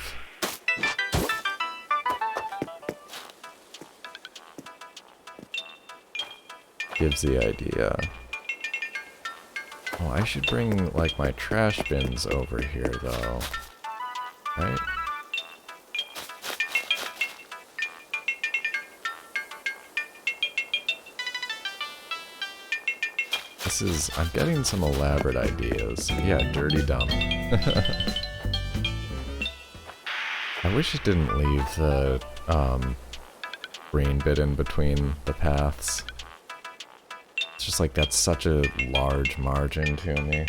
gives the idea. Oh, I should bring, like, my trash bins over here, though. Right? This is... I'm getting some elaborate ideas. Yeah, dirty dump. I wish it didn't leave the, green bit in between the paths. It's just like that's such a large margin to me.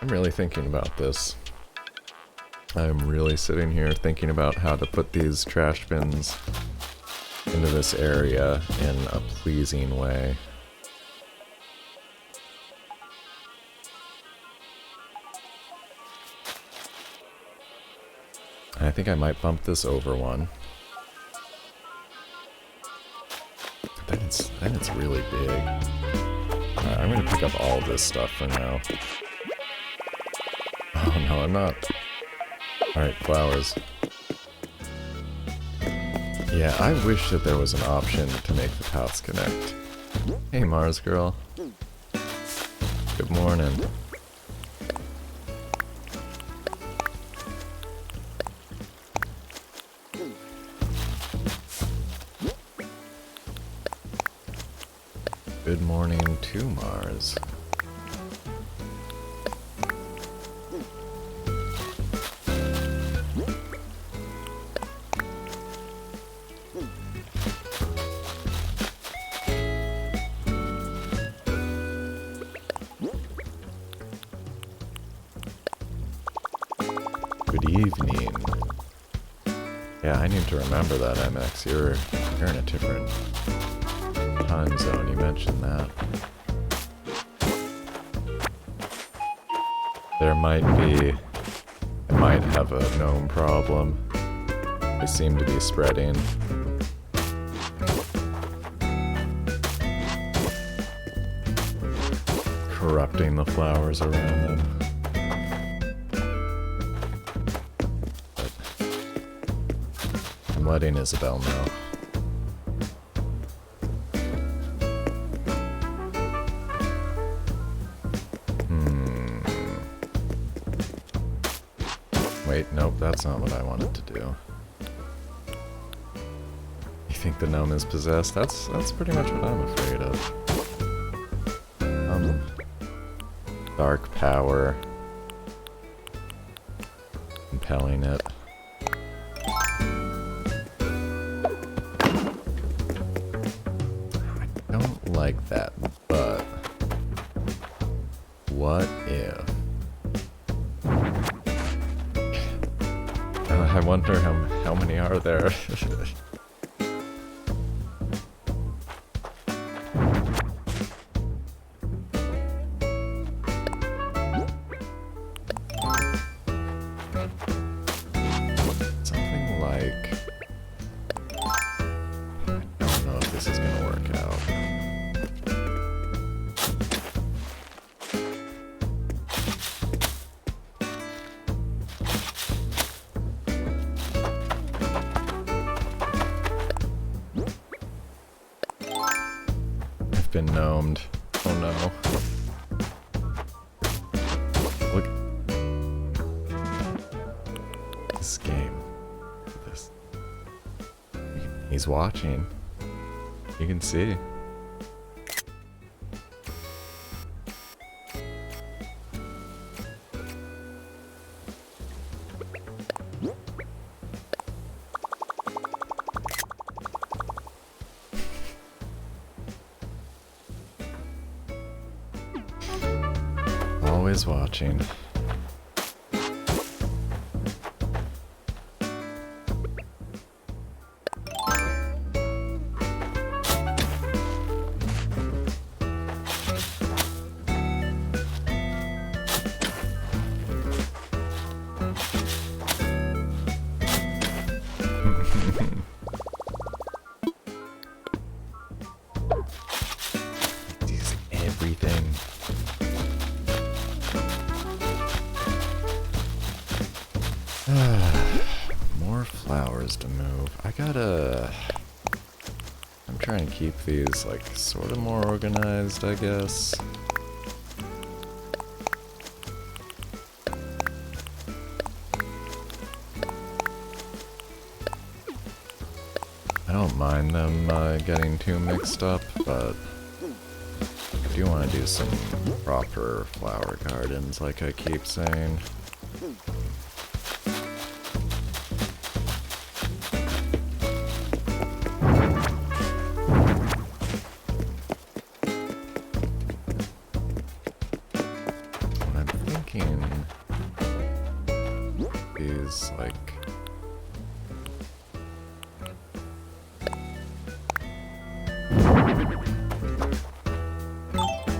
I'm really thinking about this. I'm really sitting here thinking about how to put these trash bins into this area in a pleasing way. I think I might bump this over one. Then it's really big. Alright, I'm gonna pick up all this stuff for now. Oh no, I'm not. Alright, flowers. Yeah, I wish that there was an option to make the paths connect. Hey Mars girl. Good morning. Good morning to Mars. Good evening. Yeah, I need to remember that, MX. You're in a different time zone, you mentioned that. There might be... I might have a gnome problem. They seem to be spreading. Corrupting the flowers around them. But I'm letting Isabel know. Wait, nope, that's not what I wanted to do. You think the gnome is possessed? That's pretty much what I'm afraid of. Dark power. Compelling it. I don't like that, but what if... I wonder how many are there. Something like... I don't know if this is gonna work out. Been gnomed. Oh no. Look. This game. This. He's watching. You can see. Always watching. Sees everything. More flowers to move. I'm trying to keep these, like, sort of more organized, I guess. I don't mind them getting too mixed up, but I do want to do some proper flower gardens, like I keep saying. thinking these, like...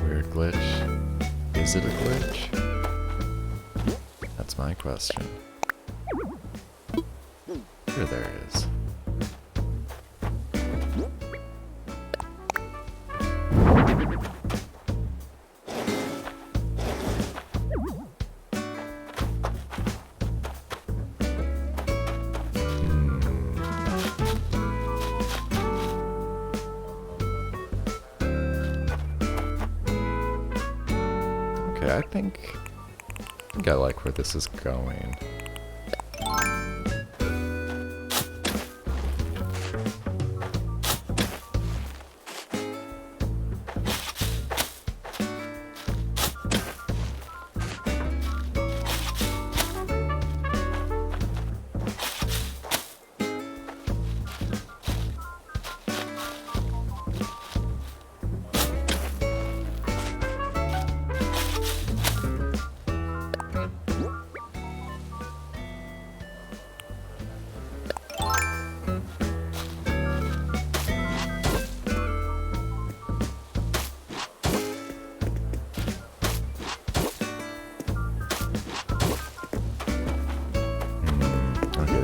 Weird glitch. Is it a glitch? That's my question. Sure there is. I think I like where this is going.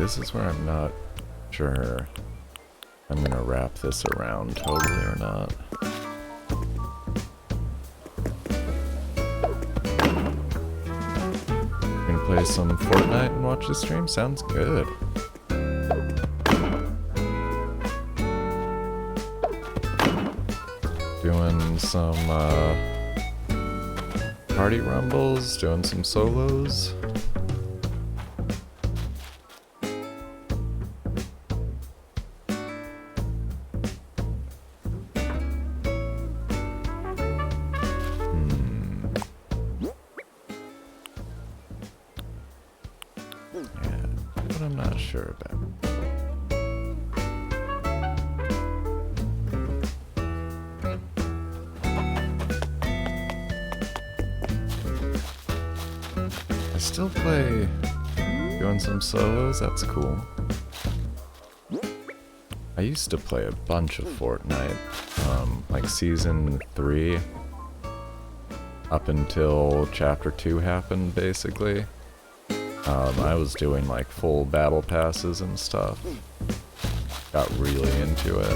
This is where I'm not sure I'm gonna wrap this around totally or not. Gonna play some Fortnite and watch the stream? Sounds good. Doing some party rumbles, doing some solos. I'm not sure about. I still play doing some solos, that's cool. I used to play a bunch of Fortnite, like Season 3, up until Chapter 2 happened, basically. I was doing like full battle passes and stuff. Got really into it.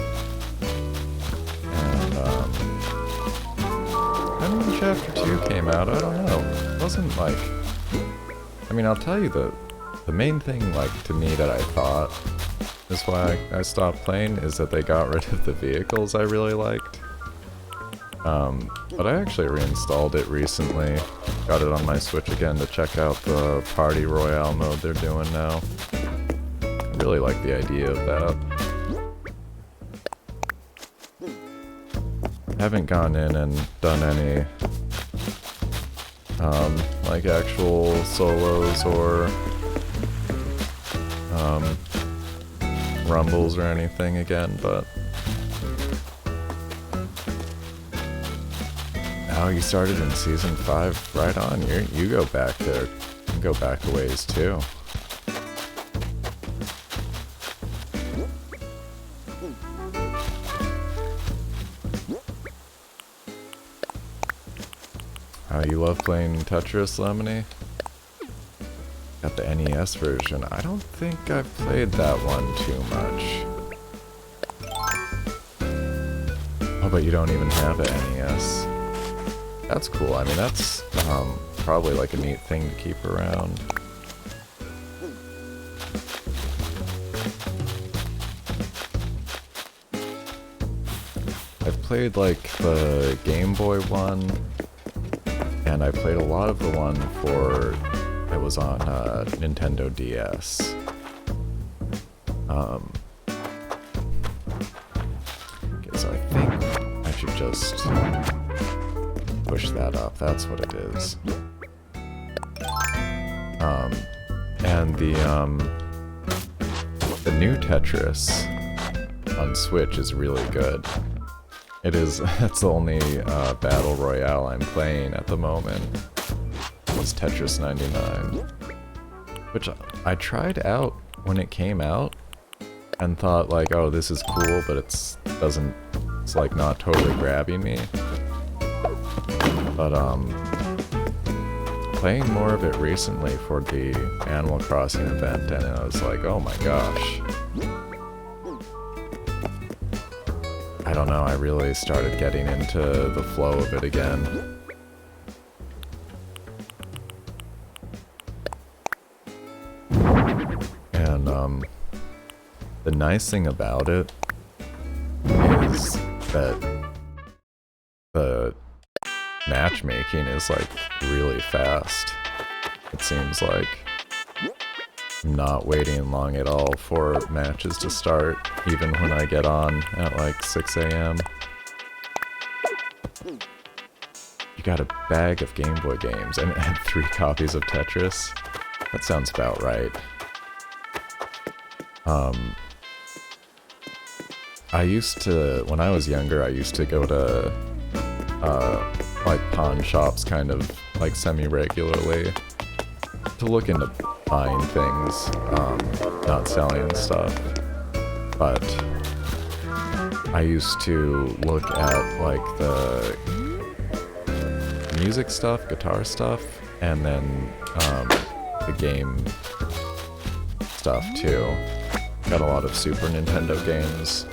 And then when Chapter 2 came out, I don't know. It wasn't like... I mean, I'll tell you the main thing, like, to me that I thought is why I stopped playing is that they got rid of the vehicles I really liked. But I actually reinstalled it recently. Got it on my Switch again to check out the Party Royale mode they're doing now. I really like the idea of that. Haven't gone in and done any like actual solos or rumbles or anything again, but oh, you started in Season 5, right on. You go back there. You go back a ways too. You love playing Tetris, Lemony? Got the NES version. I don't think I've played that one too much. Oh, but you don't even have an NES. That's cool. I mean, that's probably like a neat thing to keep around. I've played like the Game Boy one, and I played a lot of the one that was on Nintendo DS. Guess I think I should just push that up. That's what it is. And the new Tetris on Switch is really good. It is. That's the only battle royale I'm playing at the moment. was Tetris 99, which I tried out when it came out and thought like, oh, this is cool, but it's like not totally grabbing me. But playing more of it recently for the Animal Crossing event, and I was like, oh my gosh. I don't know, I really started getting into the flow of it again. And the nice thing about it is that the matchmaking is like really fast. It seems like I'm not waiting long at all for matches to start, even when I get on at like 6 a.m. You got a bag of Game Boy games and 3 copies of Tetris. That sounds about right. I used to, when I was younger, I used to go to like pawn shops kind of like semi-regularly to look into buying things, not selling stuff. But I used to look at like the music stuff, guitar stuff, and then the game stuff too. Got a lot of Super Nintendo games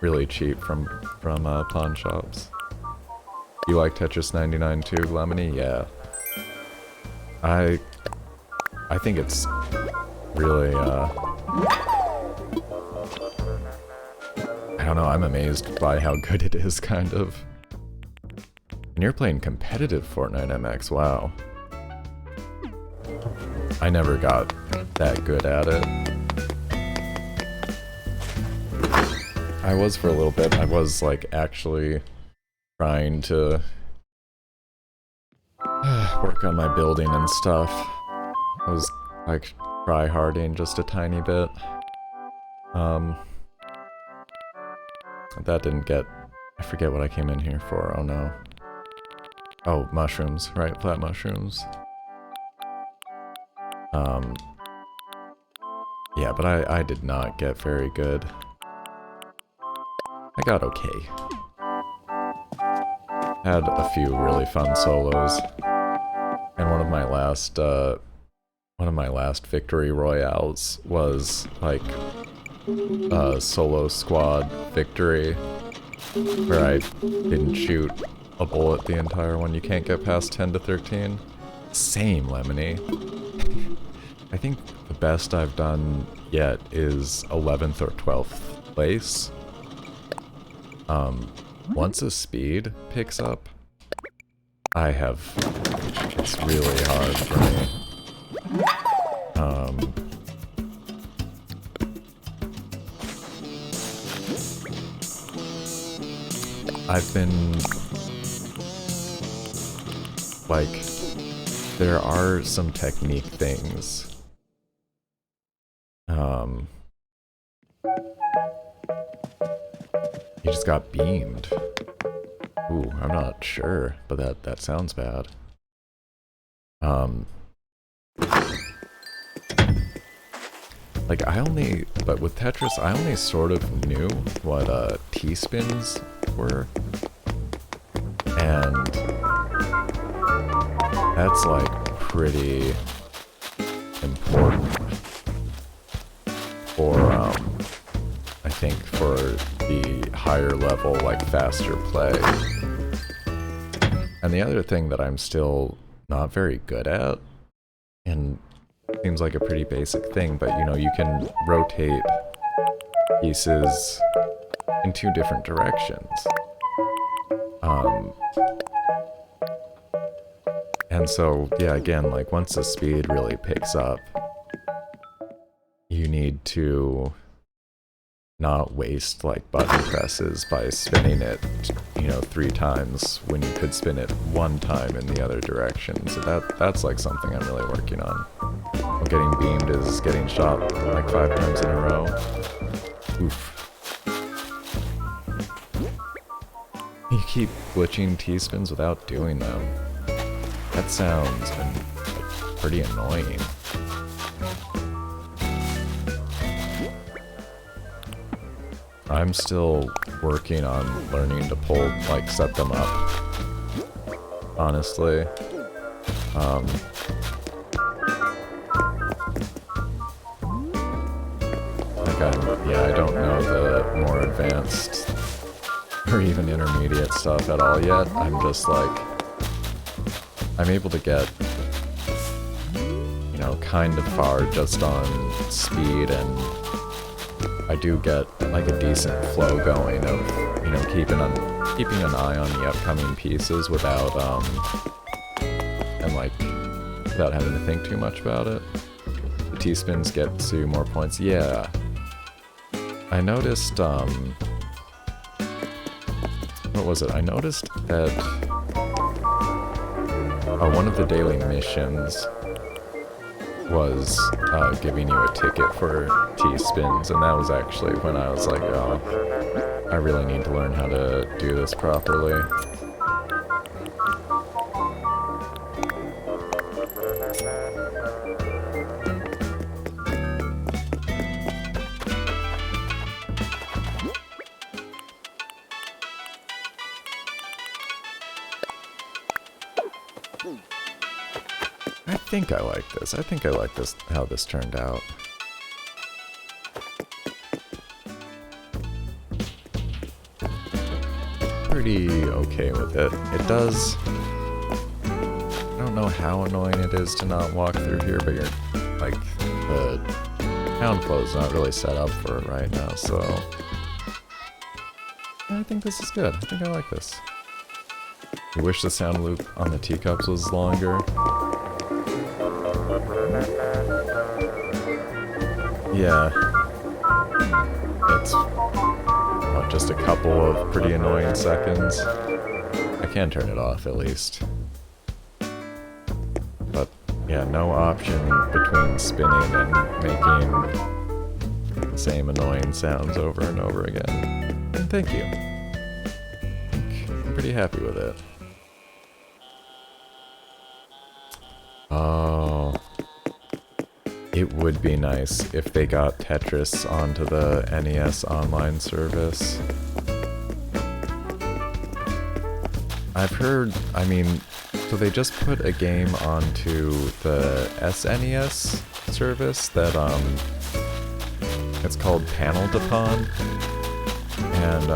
really cheap from pawn shops. You like Tetris 99 too, Lemony? Yeah. I think it's really, I don't know, I'm amazed by how good it is, kind of. And you're playing competitive Fortnite MX, wow. I never got that good at it. I was for a little bit. I was like actually trying to work on my building and stuff. I was like try-harding just a tiny bit. That didn't get... I forget what I came in here for, oh no. Oh, mushrooms, right, flat mushrooms. Yeah, but I did not get very good. I got okay. Had a few really fun solos. And one of my last victory royales was like a solo squad victory where I didn't shoot a bullet the entire one. You can't get past 10 to 13. Same, Lemony. I think the best I've done yet is 11th or 12th place. Once a speed picks up, it's really hard for me. I've been, like, there are some technique things. He just got beamed. Ooh, I'm not sure, but that sounds bad. Like but with Tetris, I only sort of knew what T-spins were. And that's like pretty important for, I think for the higher level, like faster play. And the other thing that I'm still not very good at, and seems like a pretty basic thing, but you know, you can rotate pieces in 2 different directions. And so, yeah, again, like once the speed really picks up, you need to not waste like button presses by spinning it, you know, 3 times when you could spin it 1 time in the other direction. So that's like something I'm really working on. Well, getting beamed is getting shot like 5 times in a row. Oof. You keep glitching T-spins without doing them. That sounds like, pretty annoying. I'm still working on learning to pull, like, set them up. Honestly. I don't know the more advanced or even intermediate stuff at all yet. I'm just like, I'm able to get, you know, kind of far just on speed, and I do get like a decent flow going of, you know, keeping an eye on the upcoming pieces without without having to think too much about it. The T-spins get to more points. Yeah. I noticed, what was it? I noticed that one of the daily missions was giving you a ticket for T-spins, and that was actually when I was like, oh, I really need to learn how to do this properly. I think I like this. I think I like this, how this turned out. Pretty okay with it. It does... I don't know how annoying it is to not walk through here, but you're... like, the town flow's not really set up for it right now, so... I think this is good. I think I like this. You wish the sound loop on the teacups was longer. Yeah. It's, what, just a couple of pretty annoying seconds. I can turn it off at least. But, yeah, no option between spinning and making the same annoying sounds over and over again. And thank you. I'm pretty happy with it. Oh, it would be nice if they got Tetris onto the NES online service. I've heard, I mean, so they just put a game onto the SNES service that, it's called Panel Depon, and,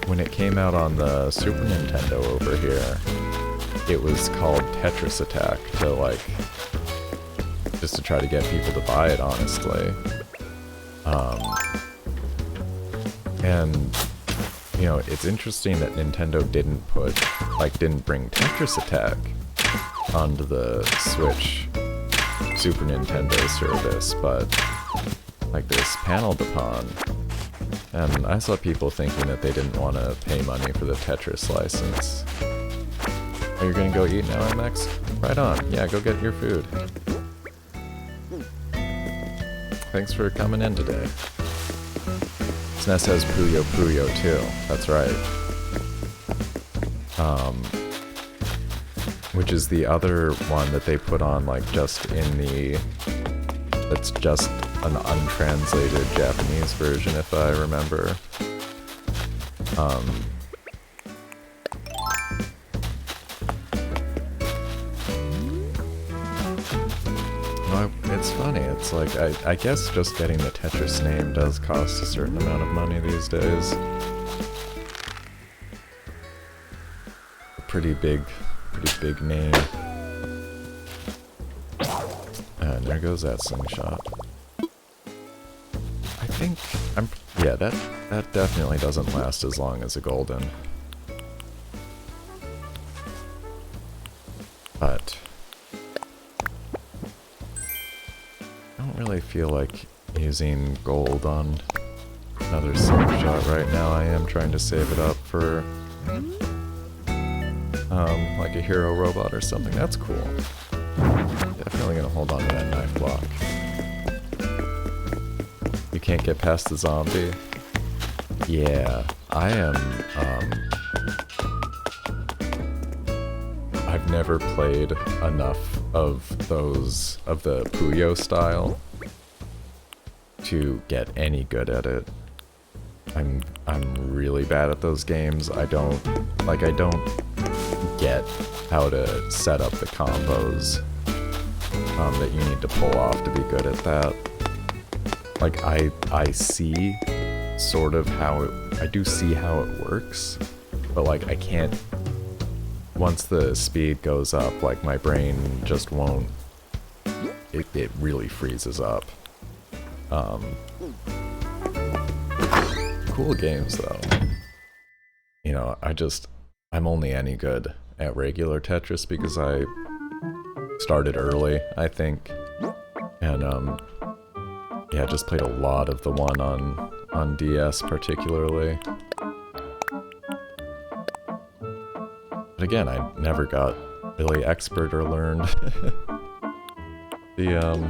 when it came out on the Super Nintendo over here, it was called Tetris Attack to, like, just to try to get people to buy it, honestly. And, you know, it's interesting that Nintendo didn't bring Tetris Attack onto the Switch Super Nintendo service, but, like, this Panel Depon. And I saw people thinking that they didn't want to pay money for the Tetris license. Oh, you're gonna go eat now, MX? Right on. Yeah, go get your food. Thanks for coming in today. SNES has Puyo Puyo too. That's right. Which is the other one that they put on, like, just in the... That's just an untranslated Japanese version, if I remember. It's funny, it's like, I guess just getting the Tetris name does cost a certain amount of money these days. A pretty big name. And there goes that slingshot. I think, yeah, that definitely doesn't last as long as a golden. But I don't really feel like using gold on another slingshot right now. I am trying to save it up for like a hero robot or something. That's cool. Definitely gonna hold on to that knife block. You can't get past the zombie? Yeah, I am, I've never played enough of those, of the Puyo style to get any good at it. I'm really bad at those games. I don't get how to set up the combos that you need to pull off to be good at that. Like, I see sort of how it, I do see how it works, but like I can't, once the speed goes up, like my brain just won't, it really freezes up. Cool games though. You know, I'm only any good at regular Tetris because I started early, I think. And yeah, just played a lot of the one on DS particularly. But again, I never got really expert or learned the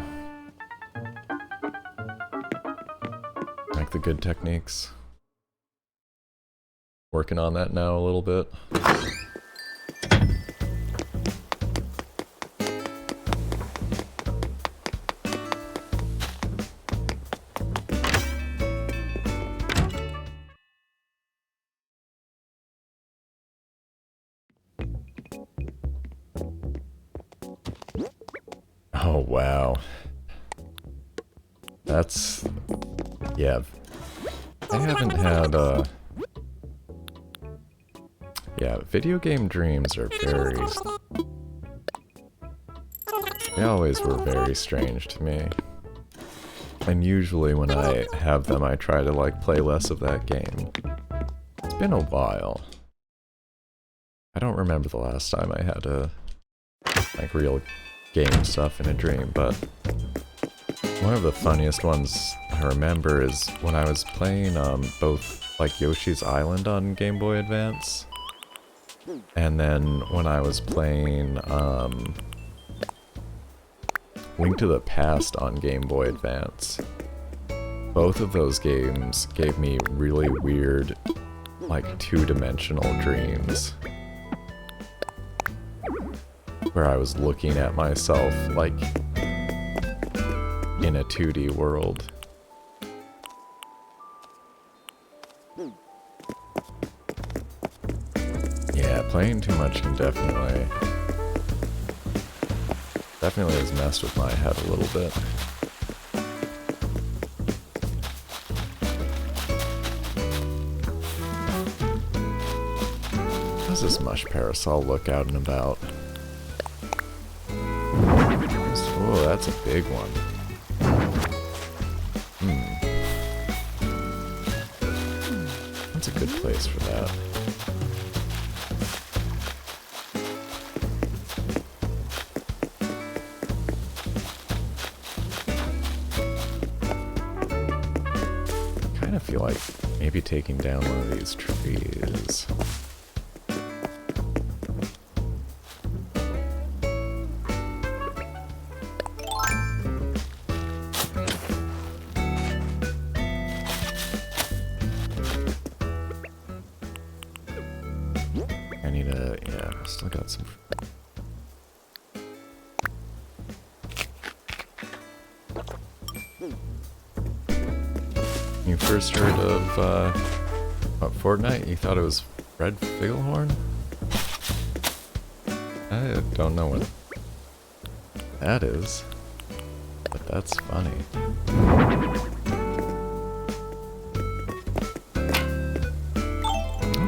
like the good techniques. Working on that now a little bit. Oh, wow. That's... yeah. I haven't had, yeah, video game dreams are very... they always were very strange to me. And usually when I have them, I try to, like, play less of that game. It's been a while. I don't remember the last time I had a, like, real game stuff in a dream, but one of the funniest ones I remember is when I was playing both like Yoshi's Island on Game Boy Advance, and then when I was playing Link to the Past on Game Boy Advance. Both of those games gave me really weird, like, two-dimensional dreams, where I was looking at myself, like, in a 2D world. Yeah, playing too much can definitely has messed with my head a little bit. How's this mush parasol look out and about? Oh, that's a big one. That's a good place for that. I kind of feel like maybe taking down one of these trees. I need a, yeah, still got some. You first heard of, what, Fortnite? You thought it was Red Figglehorn? I don't know what that is, but that's funny.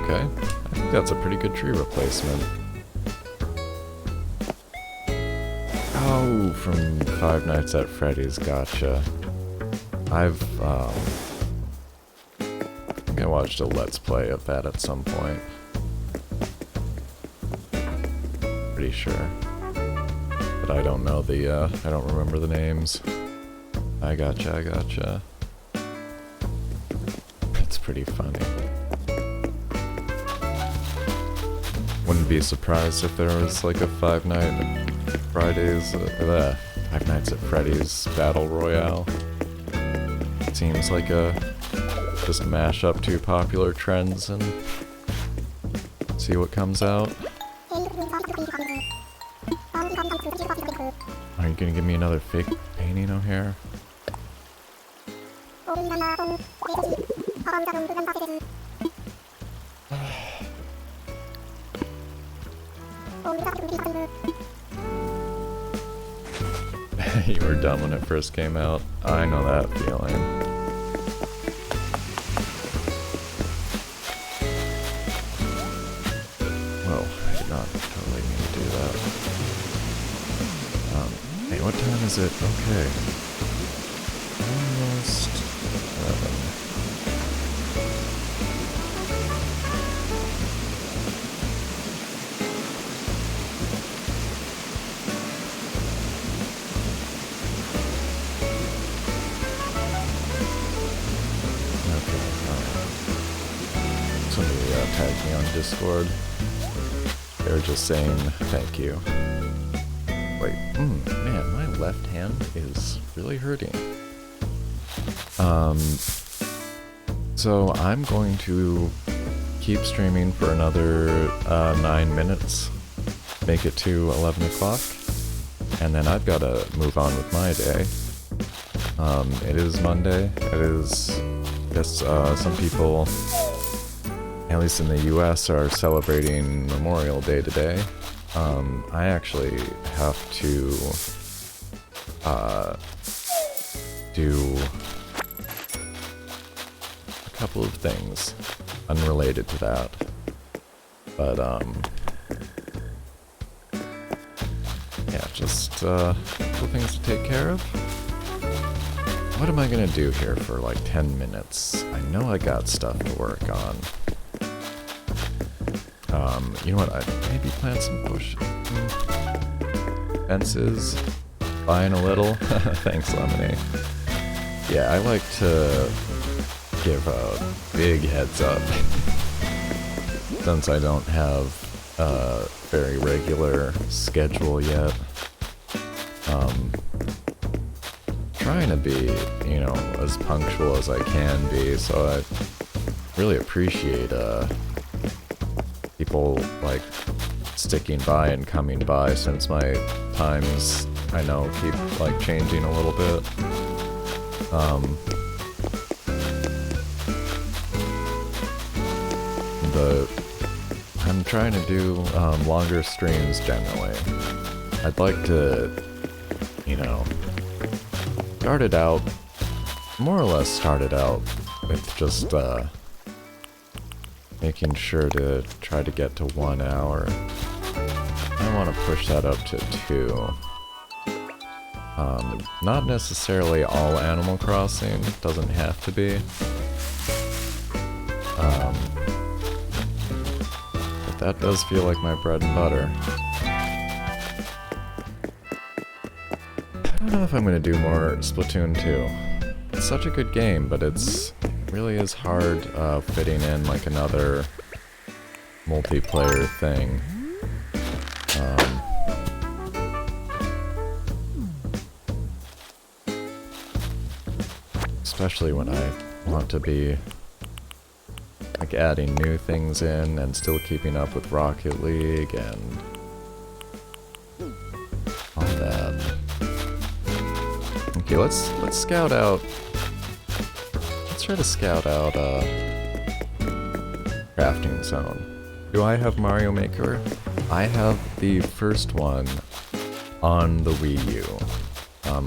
Okay, I think that's a pretty good tree replacement. Oh, from Five Nights at Freddy's, gotcha. I think I watched a Let's Play of that at some point. Pretty sure. But I don't know the, I don't remember the names. I gotcha. It's pretty funny. Wouldn't be surprised if there was like a Five Nights at Freddy's Battle Royale. Seems like just mash up two popular trends and see what comes out. gonna give me another fake painting O'Hare? You were dumb when it first came out. I know that feeling. Whoa, I did not totally mean to do that. Hey, what time is it? Okay. Almost 11. Somebody tagged me on Discord. They were just saying thank you. Wait, man, my left hand is really hurting. So I'm going to keep streaming for another 9 minutes, make it to 11 o'clock, and then I've got to move on with my day. It is Monday. It is, I guess, some people, at least in the US, are celebrating Memorial Day today. I actually have to do a couple of things unrelated to that. But, yeah, just couple things to take care of. What am I gonna do here for like 10 minutes? I know I got stuff to work on. You know what, I'd maybe plant some fences, buying a little. Thanks, Lemonade. Yeah, I like to give a big heads up, since I don't have a very regular schedule yet. Trying to be, you know, as punctual as I can be, so I really appreciate, people, like, sticking by and coming by, since my times, I know, keep, like, changing a little bit. But I'm trying to do, longer streams generally. I'd like to, you know, more or less started out with just, making sure to try to get to 1 hour. I want to push that up to 2. Not necessarily all Animal Crossing, doesn't have to be. But that does feel like my bread and butter. I don't know if I'm going to do more Splatoon 2. It's such a good game, but it really is hard fitting in like another multiplayer thing. Especially when I want to be like adding new things in and still keeping up with Rocket League and all that. Okay, let's scout out. Let's try to scout out crafting zone. Do I have Mario Maker? I have the first one on the Wii U.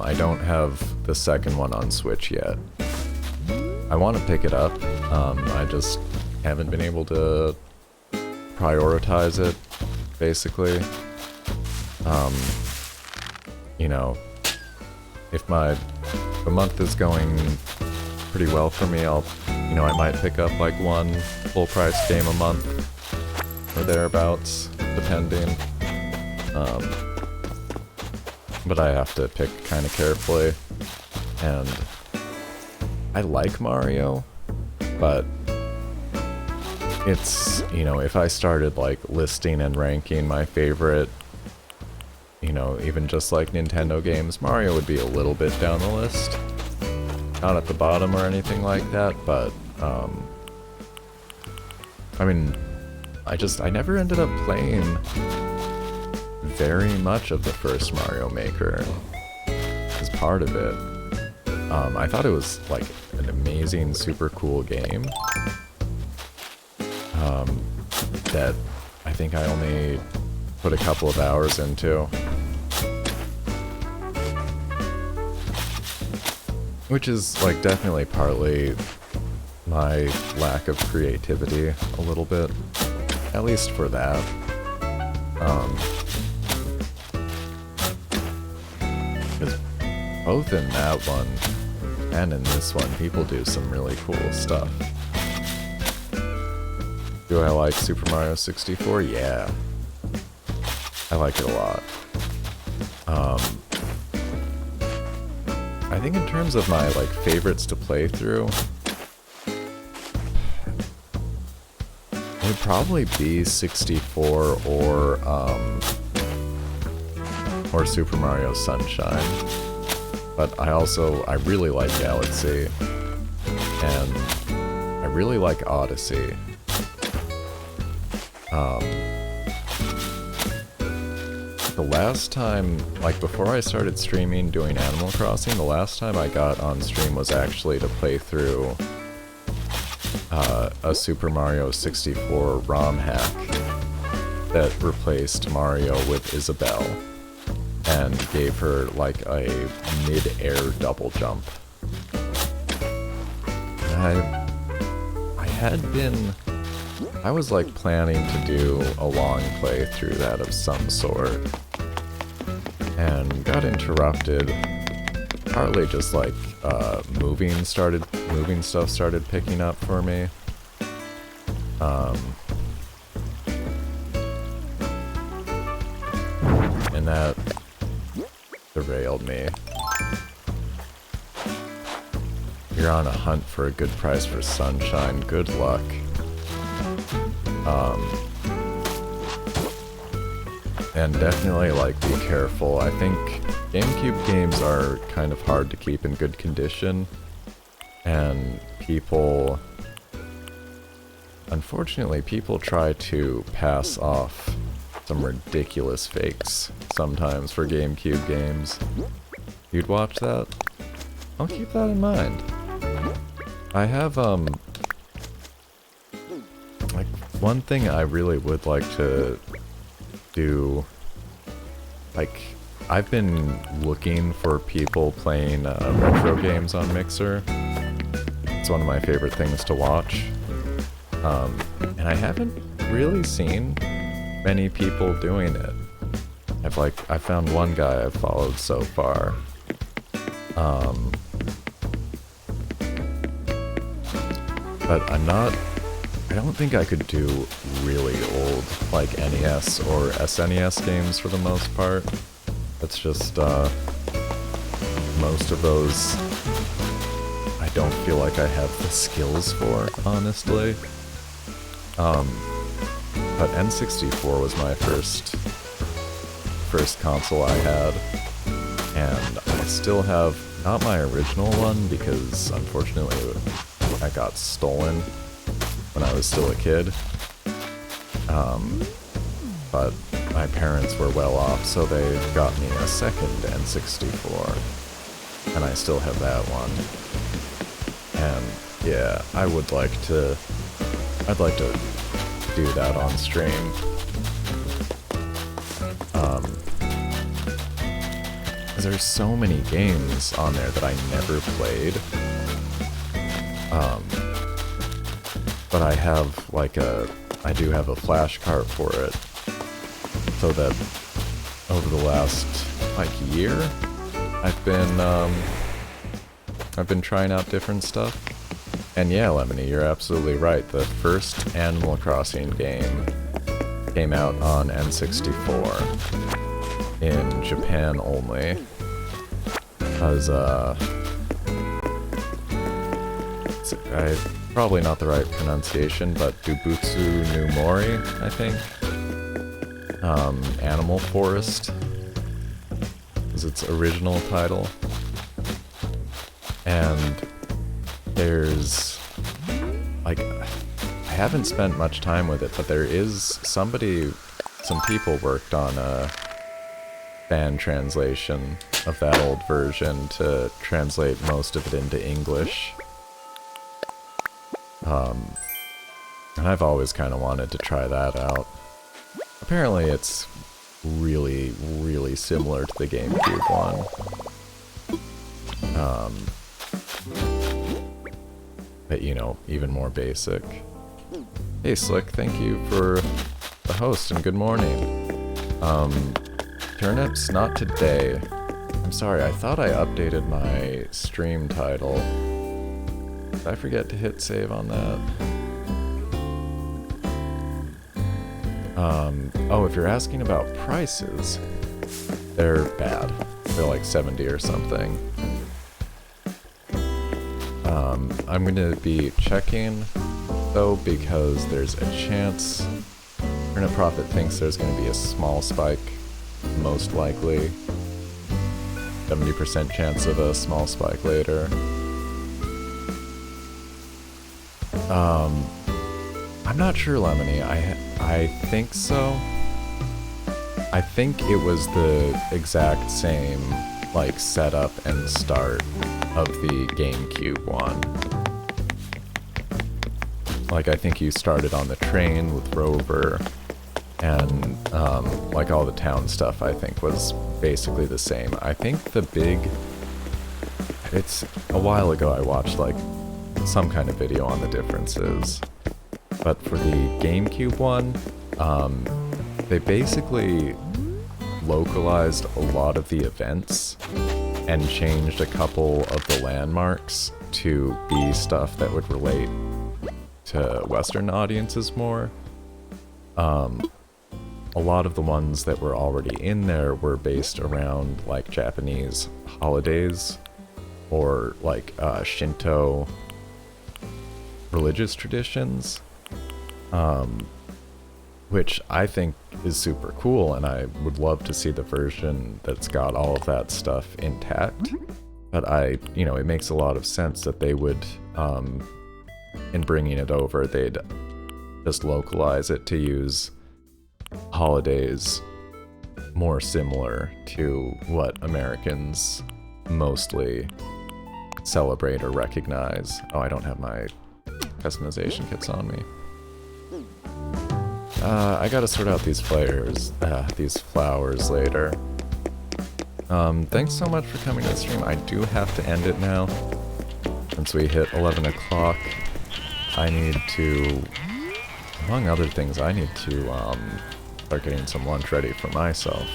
I don't have the second one on Switch yet. I want to pick it up. I just haven't been able to prioritize it, basically. You know, if the month is going pretty well for me, I might pick up like one full price game a month or thereabouts, depending. But I have to pick kind of carefully, and I like Mario, but it's, if I started like listing and ranking my favorite, even just like Nintendo games, Mario would be a little bit down the list. Not at the bottom or anything like that, but, I mean, I never ended up playing very much of the first Mario Maker. as part of it. I thought it was like an amazing, super cool game. That I think I only put a couple of hours into. Which is like definitely partly my lack of creativity a little bit. At least for that. Because both in that one and in this one, people do some really cool stuff. Do I like Super Mario 64? Yeah. I like it a lot. I think in terms of my like favorites to play through, it would probably be 64 or Super Mario Sunshine. But I really like Galaxy, and I really like Odyssey. The last time, like before I started streaming doing Animal Crossing, the last time I got on stream was actually to play through a Super Mario 64 ROM hack that replaced Mario with Isabelle and gave her like a mid-air double jump. I was like planning to do a long play through that of some sort, and got interrupted. Partly just like moving stuff started picking up for me. And that derailed me. You're on a hunt for a good price for Sunshine. Good luck. And definitely, like, be careful. I think GameCube games are kind of hard to keep in good condition, and unfortunately, people try to pass off some ridiculous fakes sometimes for GameCube games. You'd watch that? I'll keep that in mind. I have, like, one thing I really would like to do, like, I've been looking for people playing retro games on Mixer. It's one of my favorite things to watch. And I haven't really seen many people doing it. I found one guy I've followed so far. But I don't think I could do really old, like, NES or SNES games for the most part. That's just, most of those I don't feel like I have the skills for, honestly. But N64 was my first console I had, and I still have, not my original one, because unfortunately I got stolen when I was still a kid. But my parents were well off, so they got me a second N64, and I still have that one. And yeah, I'd like to do that on stream. There's so many games on there that I never played. But I have I do have a flash cart for it, so that over the last year, I've been trying out different stuff. And yeah, Lemony, you're absolutely right. The first Animal Crossing game came out on N64 in Japan only. Because probably not the right pronunciation, but Dubutsu no Mori, I think. Animal Forest is its original title. And there's, I haven't spent much time with it, but there is some people worked on fan translation of that old version to translate most of it into English. And I've always kind of wanted to try that out. Apparently it's really, really similar to the GameCube one. But, you know, even more basic. Hey Slick, thank you for the host and good morning. Turnips, not today. I'm sorry, I thought I updated my stream title. Did I forget to hit save on that? Oh, if you're asking about prices, they're bad. They're like 70 or something. I'm gonna be checking though, because there's a chance Turnip Profit thinks there's gonna be a small spike, most likely. 70% chance of a small spike later. I'm not sure, Lemony. I think so. I think it was the exact same, like, setup and start of the GameCube one. Like, I think you started on the train with Rover, and, like, all the town stuff, I think, was basically the same. I think the big... It's a while ago I watched, like, some kind of video on the differences. But for the GameCube one, they basically localized a lot of the events and changed a couple of the landmarks to be stuff that would relate to Western audiences more. A lot of the ones that were already in there were based around like Japanese holidays or like Shinto religious traditions, which I think is super cool, and I would love to see the version that's got all of that stuff intact. But you know, it makes a lot of sense that they would, in bringing it over, they'd just localize it to use holidays more similar to what Americans mostly celebrate or recognize. Oh, I don't have my customization kits on me. I gotta sort out these flowers later. Thanks so much for coming to the stream. I do have to end it now. Since we hit 11 o'clock, I need to, among other things, I need to start getting some lunch ready for myself.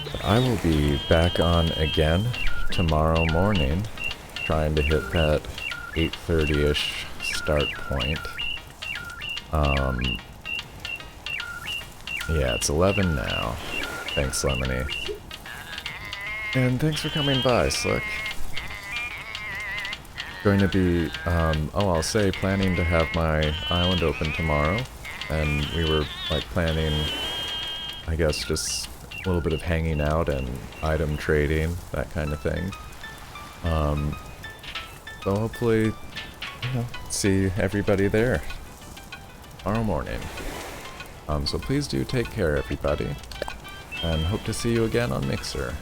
But I will be back on again tomorrow morning, trying to hit that 8:30-ish start point. Yeah, it's 11 now. Thanks, Lemony. And thanks for coming by, Slick. Going to be, I'll say, planning to have my island open tomorrow. And we were, like, planning, I guess, just a little bit of hanging out and item trading, that kind of thing. So hopefully, you know, see everybody there tomorrow morning. So please do take care, everybody, and hope to see you again on Mixer.